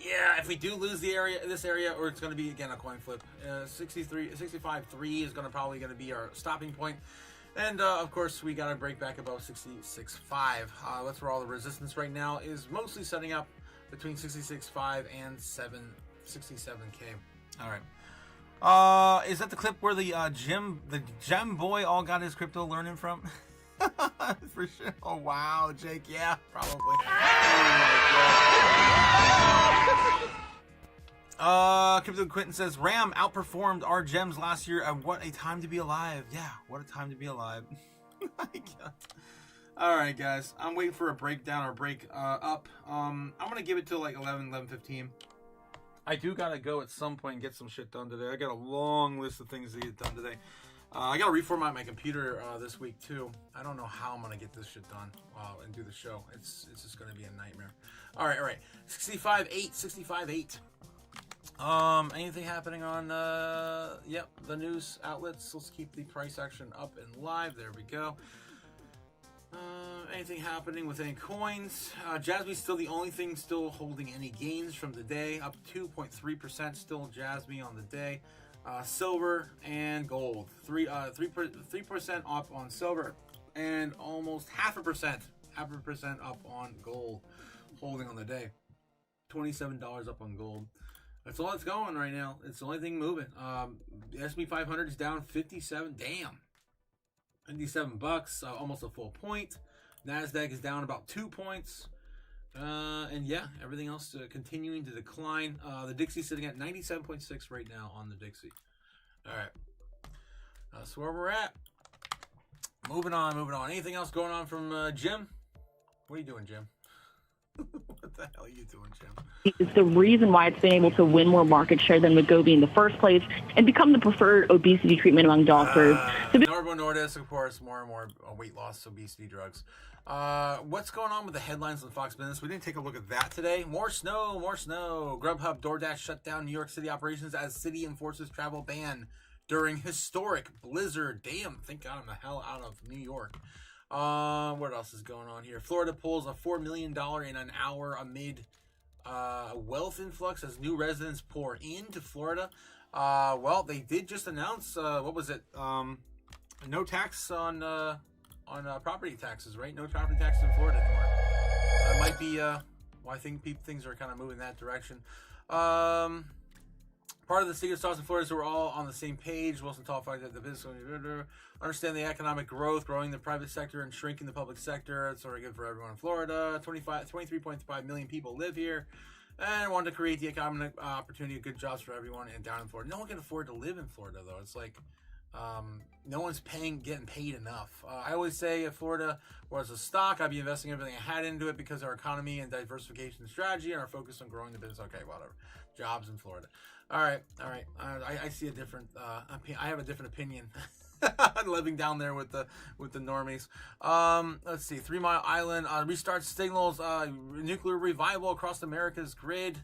S2: Yeah, if we do lose this area, or it's going to be, again, a coin flip. 65.3 is probably going to be our stopping point. And, of course, we got to break back above 66.5. That's where all the resistance right now is mostly setting up between 66.5 and 67K. All right. Is that the clip where the gem boy all got his crypto learning from? For sure. Oh, wow, Jake. Yeah, probably. Crypto Quentin says RAM outperformed our gems last year. What a time to be alive. Yeah, what a time to be alive. My God. All right, guys. I'm waiting for a breakdown or break up. I'm gonna give it till like 11:15. I do gotta go at some point and get some shit done today. I got a long list of things to get done today. I gotta reformat my computer this week too. I don't know how I'm gonna get this shit done and do the show. It's just gonna be a nightmare. All right. 65.8. Anything happening on the news outlets? Let's keep the price action up and live. There we go. Anything happening with any coins? Jasmy's still the only thing still holding any gains from the day, up 2.3%. Still Jasmy on the day. Silver and gold, 3% up on silver, and almost 0.5% up on gold, holding on the day. $27 up on gold. That's all that's going right now. It's the only thing moving. The S&P 500 is down 57. Damn, $57, almost a full point. Nasdaq is down about 2 points. And yeah, everything else continuing to decline. The Dixie's sitting at 97.6 right now on the Dixie. All right. That's where we're at. Moving on. Anything else going on from Jim? What are you doing, Jim? What the hell are you doing, Jim?
S21: It's the reason why it's been able to win more market share than Wegovy in the first place and become the preferred obesity treatment among doctors.
S2: Novo Nordisk, of course, more and more weight loss, obesity drugs. What's going on with the headlines on Fox Business? We didn't take a look at that today. More snow. Grubhub, DoorDash shut down New York City operations as city enforces travel ban during historic blizzard. Damn, thank God I'm the hell out of New York. What else is going on here? Florida pulls a $4 million in an hour amid wealth influx as new residents pour into Florida. Well, they did just announce, what was it? No tax on property taxes, right? No property taxes in Florida anymore. That might be, I think things are kind of moving that direction. Part of the secret sauce in Florida is we're all on the same page. Wilson testified that the business understand the economic growth, growing the private sector and shrinking the public sector. It's sort of good for everyone in Florida. 23.5 million people live here and want to create the economic opportunity, good jobs for everyone and down in Florida. No one can afford to live in Florida, though. It's like no one's getting paid enough. I always say if Florida was a stock, I'd be investing everything I had into it because our economy and diversification strategy and our focus on growing the business. Okay, whatever. Jobs in Florida. All right. I see a different. I have a different opinion. Living down there with the normies. Let's see. 3 Mile Island restart signals. Nuclear revival across America's grid.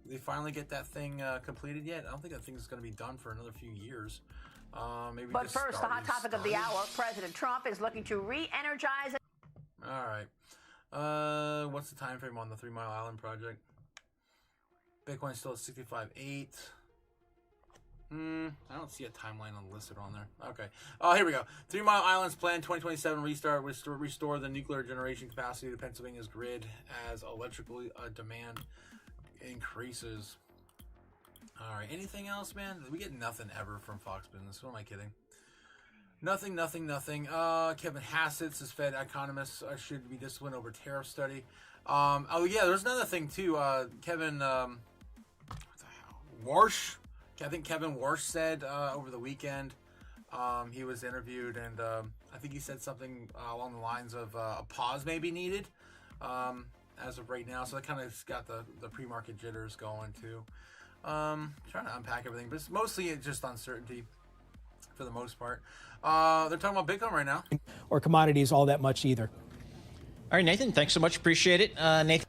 S2: Did they finally get that thing completed yet? I don't think that thing is going to be done for another few years. Maybe.
S22: But first, the hot topic of the hour: President Trump is looking to re-energize.
S2: All right. What's the time frame on the 3 Mile Island project? Bitcoin's still at 65.8. I don't see a timeline listed on there. Okay. Oh, here we go. 3 Mile Island's plan 2027 restore the nuclear generation capacity to Pennsylvania's grid as electrical demand increases. All right. Anything else, man? We get nothing ever from Fox Business. Who am I kidding? Nothing. Kevin Hassett says Fed economists should be disciplined over tariff study. Oh yeah, there's another thing too. Kevin, what the hell? Warsh. I think Kevin Warsh said over the weekend. He was interviewed, and I think he said something along the lines of a pause may be needed as of right now. So that kind of got the pre-market jitters going too. Trying to unpack everything, but it's mostly just uncertainty for the most part. They're talking about Bitcoin right now.
S3: Or commodities all that much either.
S18: All right, Nathan, thanks so much. Appreciate it. Nathan.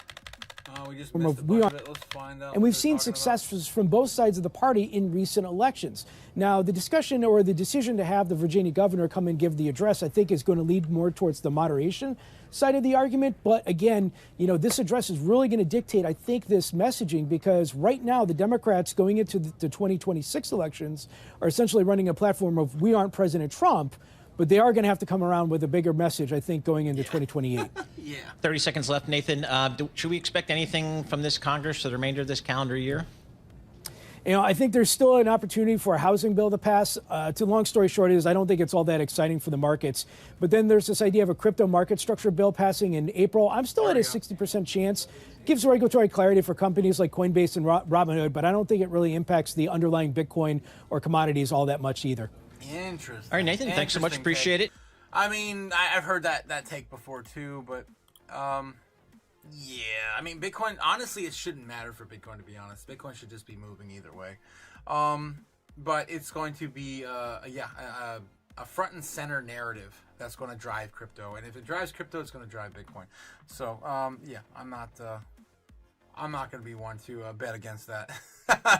S2: We just missed a bunch of it. Let's find out.
S3: And we've seen successes from both sides of the party in recent elections. Now, the discussion or the decision to have the Virginia governor come and give the address, I think, is going to lead more towards the moderation side of the argument. But again, you know, this address is really going to dictate, I think, this messaging, because right now the Democrats going into the 2026 elections are essentially running a platform of we aren't President Trump. But they are going to have to come around with a bigger message, I think, going into 2028.
S18: Yeah. 30 seconds left, Nathan. Should we expect anything from this Congress for the remainder of this calendar year?
S3: You know, I think there's still an opportunity for a housing bill to pass. To long story short is I don't think it's all that exciting for the markets. But then there's this idea of a crypto market structure bill passing in April. I'm still at a 60% chance. Gives regulatory clarity for companies like Coinbase and Robinhood, but I don't think it really impacts the underlying Bitcoin or commodities all that much either.
S2: Interesting.
S18: All right, Nathan, thanks so much. Appreciate it.
S2: I mean, I've heard that take before too, but yeah, I mean, Bitcoin, honestly, it shouldn't matter for Bitcoin, to be honest. Bitcoin should just be moving either way. But it's going to be, a front and center narrative that's going to drive crypto. And if it drives crypto, it's going to drive Bitcoin. So, yeah, I'm not going to be one to bet against that.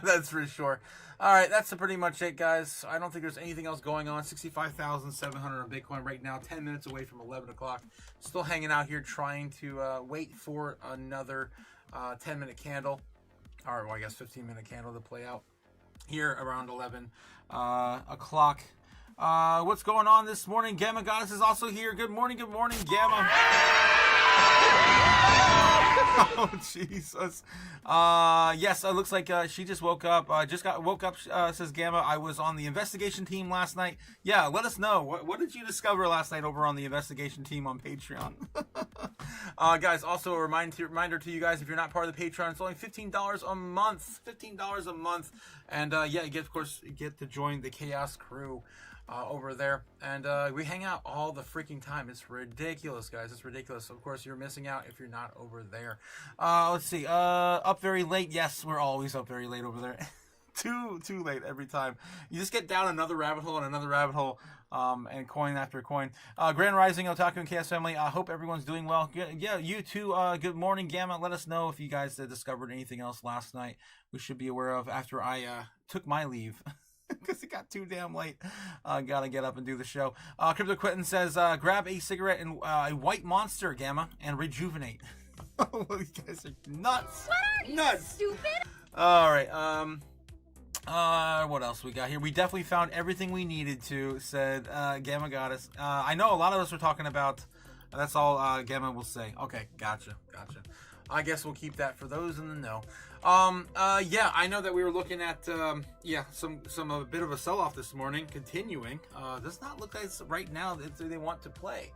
S2: That's for sure. All right, that's pretty much it, guys. I don't think there's anything else going on. 65,700 on Bitcoin right now, 10 minutes away from 11 o'clock. Still hanging out here trying to wait for another 10-minute candle, or well, I guess 15-minute candle to play out here around 11 o'clock. What's going on this morning? Gamma Goddess is also here. Good morning, Gamma. Oh, Jesus. Yes, it looks like she just woke up. Woke up, says Gamma. I was on the investigation team last night. Yeah, let us know. What did you discover last night over on the investigation team on Patreon? Guys, also a reminder to you guys, if you're not part of the Patreon, it's only $15 a month. $15 a month. And yeah, you get to join the Chaos crew over there, and we hang out all the freaking time. It's ridiculous, guys. It's ridiculous. Of course, you're missing out if you're not over there. Let's see. Up very late. Yes, we're always up very late over there. too late every time. You just get down another rabbit hole and another rabbit hole, and coin after coin. Grand Rising, Otaku and Chaos family. I hope everyone's doing well. Yeah, you too. Good morning, Gamma. Let us know if you guys discovered anything else last night we should be aware of after I took my leave. Because it got too damn late. Gotta get up and do the show. Crypto Quentin says, grab a cigarette and a white monster, Gamma, and rejuvenate. You guys are nuts.
S9: What are you,
S2: nuts.
S9: stupid?
S2: All right. What else we got here? We definitely found everything we needed to, said Gamma Goddess. I know a lot of us were talking about, that's all Gamma will say. Okay, gotcha. I guess we'll keep that for those in the know. Yeah, I know that we were looking at some a bit of a sell-off this morning, continuing. Does not look like right now that they want to play.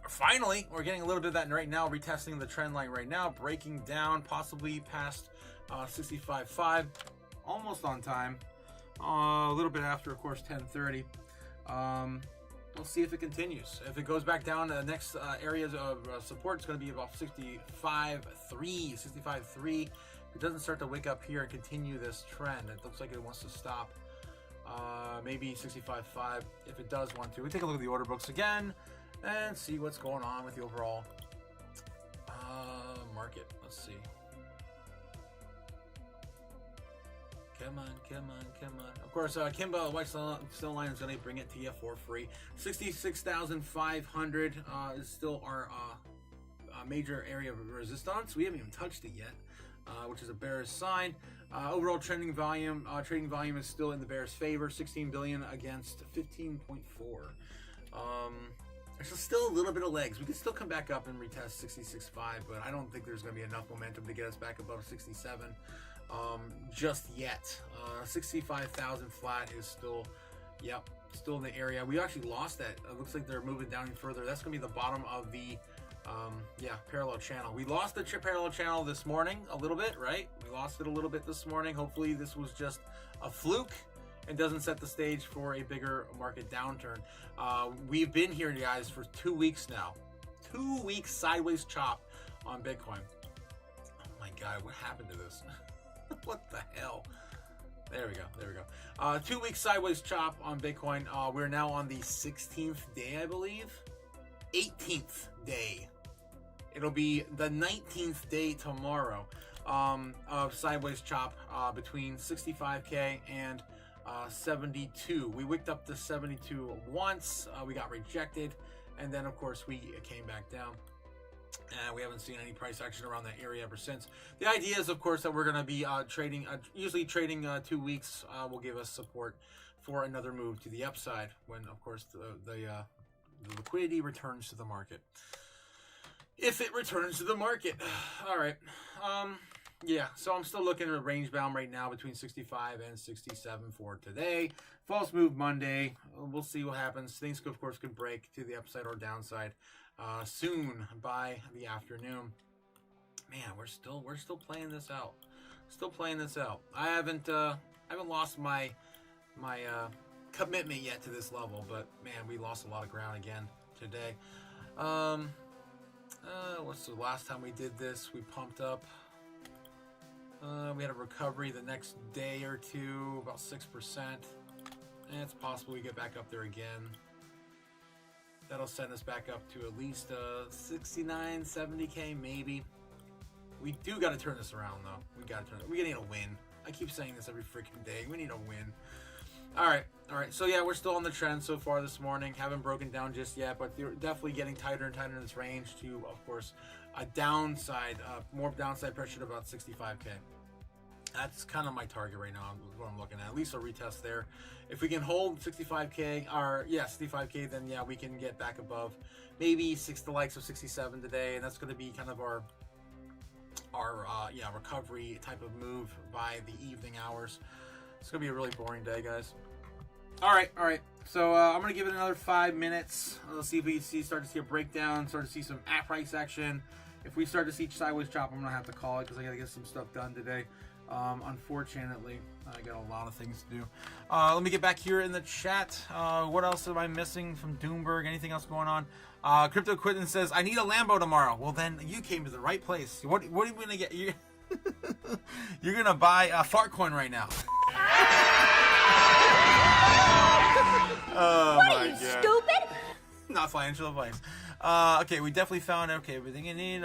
S2: Finally, we're getting a little bit of that right now, retesting the trend line right now, breaking down possibly past 65.5, almost on time. A little bit after, of course, 10:30. We'll see if it continues. If it goes back down to the next areas of support, it's going to be about 65.3. If it doesn't start to wake up here and continue this trend, it looks like it wants to stop. Maybe 65.5 if it does want to. We take a look at the order books again and see what's going on with the overall market. Let's see. Come on. Of course, Kimba White Steel Line is going to bring it to you for free. 66,500 is still our major area of resistance. We haven't even touched it yet, which is a bearish sign. Overall trading volume is still in the bear's favor. 16 billion against 15.4. There's still a little bit of legs. We can still come back up and retest 66.5, but I don't think there's going to be enough momentum to get us back above 67 just yet. 65,000 flat is still in the area. We actually lost that. It looks like they're moving down even further. That's going to be the bottom of the Yeah, parallel channel. We lost the parallel channel this morning a little bit, right? We lost it a little bit this morning. Hopefully this was just a fluke and doesn't set the stage for a bigger market downturn. We've been here, guys, for 2 weeks now. 2 weeks sideways chop on Bitcoin. Oh my God, what happened to this? What the hell? There we go. There we go. 2 weeks sideways chop on Bitcoin. We're now on the 16th day, I believe. 18th day. It'll be the 19th day tomorrow of sideways chop between 65K and 72. We wicked up to 72 once. We got rejected. And then, of course, we came back down. And we haven't seen any price action around that area ever since. The idea is, of course, that we're going to be trading, usually trading 2 weeks will give us support for another move to the upside when, of course, the liquidity returns to the market. If it returns to the market. All right. Yeah, so I'm still looking at a range bound right now between 65 and 67 for today. False move Monday. We'll see what happens. Things, of course, could break to the upside or downside soon by the afternoon. Man, we're still playing this out. Still playing this out. I haven't lost my commitment yet to this level, but man, we lost a lot of ground again today. What's the last time we did this? We pumped up. We had a recovery the next day or two, about 6%. And it's possible we get back up there again. That'll send us back up to at least 69, 70K maybe. We do got to turn this around though. We need a win. I keep saying this every freaking day. We need a win. All right. So yeah, we're still on the trend so far this morning. Haven't broken down just yet, but they're definitely getting tighter and tighter in this range to, of course, a downside, more downside pressure to about 65K. That's kind of my target right now, what I'm looking at least a retest there. If we can hold 65K, or yeah, 65K, then yeah, we can get back above maybe the likes of 67 today, and that's going to be kind of our recovery type of move by the evening hours. It's going to be a really boring day, guys. All right. So I'm going to give it another 5 minutes. Let's see if we start to see a breakdown, start to see some price action. If we start to see sideways chop, I'm going to have to call it because I got to get some stuff done today. Unfortunately, I got a lot of things to do. Let me get back here in the chat. What else am I missing from Doomberg? Anything else going on? Crypto Quittin says, I need a Lambo tomorrow. Well, then you came to the right place. What are you going to get? You're going to buy a Fartcoin right now. Oh,
S9: what are you, stupid?
S2: Not financial advice. Okay, we definitely found everything you need.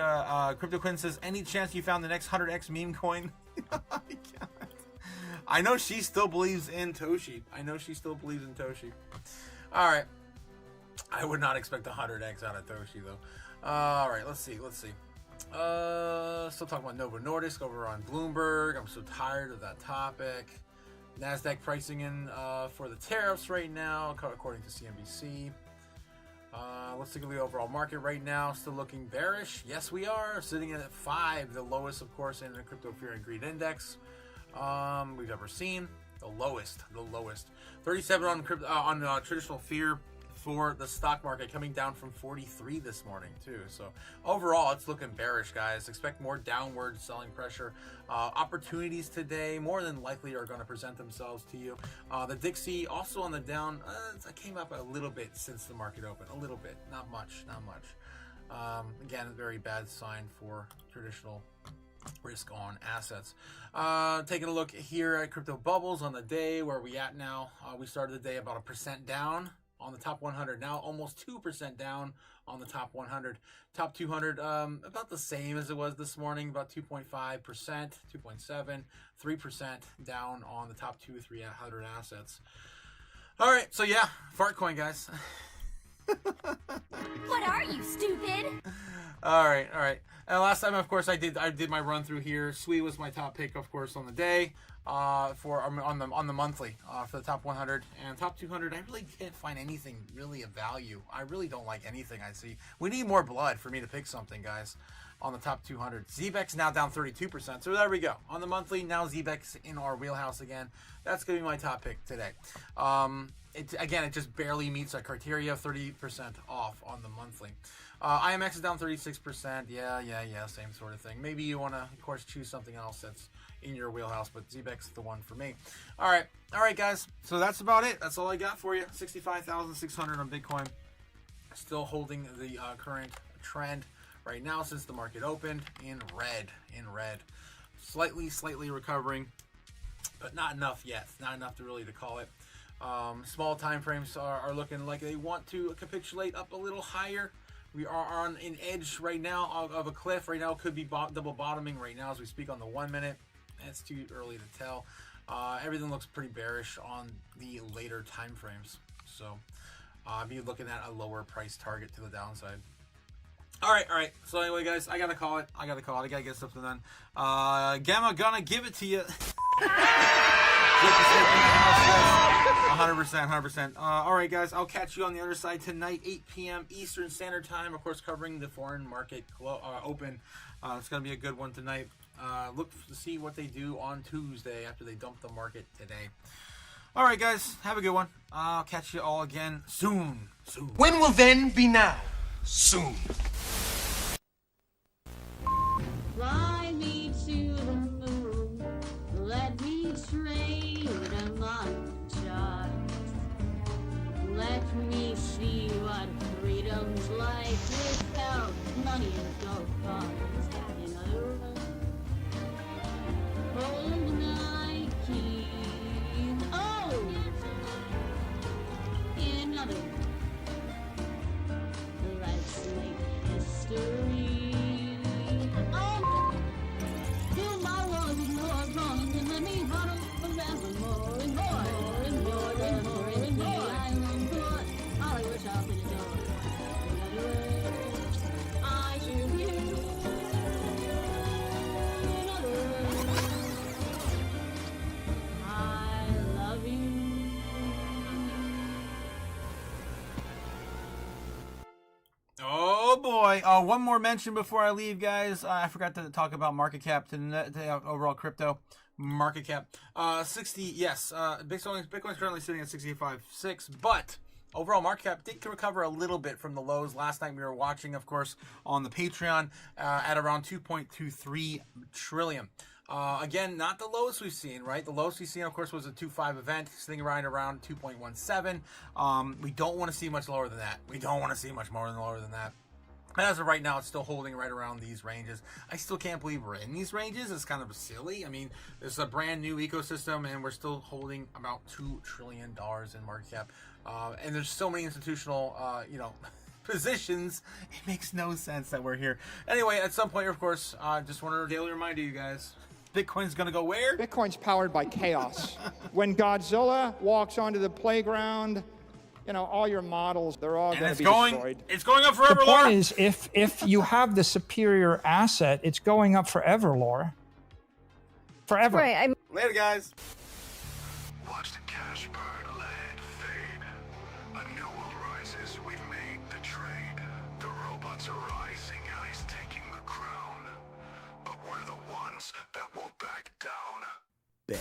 S2: Crypto Quinn says, any chance you found the next 100x meme coin? I know she still believes in Toshi. All right. I would not expect 100x out of Toshi, though. All right, let's see. Still talking about Novo Nordisk over on Bloomberg. I'm so tired of that topic. NASDAQ pricing in for the tariffs right now, according to CNBC. Let's take a look at the overall market right now. Still looking bearish. Yes, we are. Sitting at 5, the lowest, of course, in the Crypto Fear and Greed Index we've ever seen. The lowest. 37 on traditional fear for the stock market, coming down from 43 this morning too. So overall, it's looking bearish, guys. Expect more downward selling pressure. Opportunities today more than likely are going to present themselves to you. The Dixie also on the down. It came up a little bit since the market opened. A little bit, not much. Again, a very bad sign for traditional risk on assets. Taking a look here at crypto bubbles on the day. Where are we at now? We started the day about 1% down on the top 100. Now almost 2% down on the top 100. Top 200, about the same as it was this morning, about 2.5%, 2.7, 3% down on the top 300 assets. All right, so yeah, Fartcoin, guys.
S9: What are you, stupid?
S2: All right. And last time, of course, I did my run through here. Sui was my top pick, of course, on the day, on the monthly for the top 100 and top 200. I really can't find anything really of value. I really don't like anything I see. We need more blood for me to pick something, guys. on the top 200. ZBEX now down 32%. So there we go. On the monthly, now ZBEX in our wheelhouse again. That's going to be my top pick today. It just barely meets our criteria. 30% off on the monthly. IMX is down 36%. Yeah, same sort of thing. Maybe you want to, of course, choose something else that's in your wheelhouse, but ZBEX is the one for me. All right, guys. So that's about it. That's all I got for you. 65,600 on Bitcoin. Still holding the current trend right now since the market opened in red. Slightly recovering, but not enough yet. Not enough to really to call it. Small time frames are looking like they want to capitulate up a little higher. We are on an edge right now of a cliff. Right now, could be double bottoming right now as we speak on the 1 minute. It's too early to tell. Everything looks pretty bearish on the later time frames. So I'll be looking at a lower price target to the downside. All right. So anyway, guys, I gotta call it. I gotta get something done. Gamma gonna give it to you. 100%. All right, guys, I'll catch you on the other side tonight, 8 p.m. Eastern Standard Time. Of course, covering the foreign market open. It's gonna be a good one tonight. Look to see what they do on Tuesday after they dump the market today. All right, guys, have a good one. I'll catch you all again soon.
S1: When will then be now? Soon.
S9: Fly me to the moon, let me trade among the stars. Let me see what freedom's like without money and gold bars. In other words, hold my key. Oh! In other words, let's make history.
S2: Oh boy! One more mention before I leave, guys. I forgot to talk about market cap today. Overall crypto market cap, 60. Yes, Bitcoin's currently sitting at 65.6, but overall market cap did recover a little bit from the lows last night. We were watching, of course, on the Patreon at around 2.23 trillion. Again, not the lowest we've seen, right? The lowest we've seen, of course, was a 2.5 event, sitting right around 2.17. We don't want to see much lower than that. We don't want to see much more lower than that. And as of right now, it's still holding right around these ranges. I still can't believe we're in these ranges. It's kind of silly. I mean, this is a brand new ecosystem, and we're still holding about $2 trillion in market cap. And there's so many institutional, positions. It makes no sense that we're here. Anyway, at some point, of course, just want to daily reminder you guys, Bitcoin's going to go where?
S16: Bitcoin's powered by chaos. When Godzilla walks onto the playground, all your models, they're all going to be destroyed.
S2: It's going up forever,
S16: The
S2: Laura.
S16: point
S3: is, if you have the superior asset, it's going up forever, Laura. Forever.
S2: Right. Later, guys.
S6: Watch the cash burn, land fade. A new world rises, we've made the trade. The robots are rising, ICE taking the crown. But we're the ones that won't back down.
S12: Bet.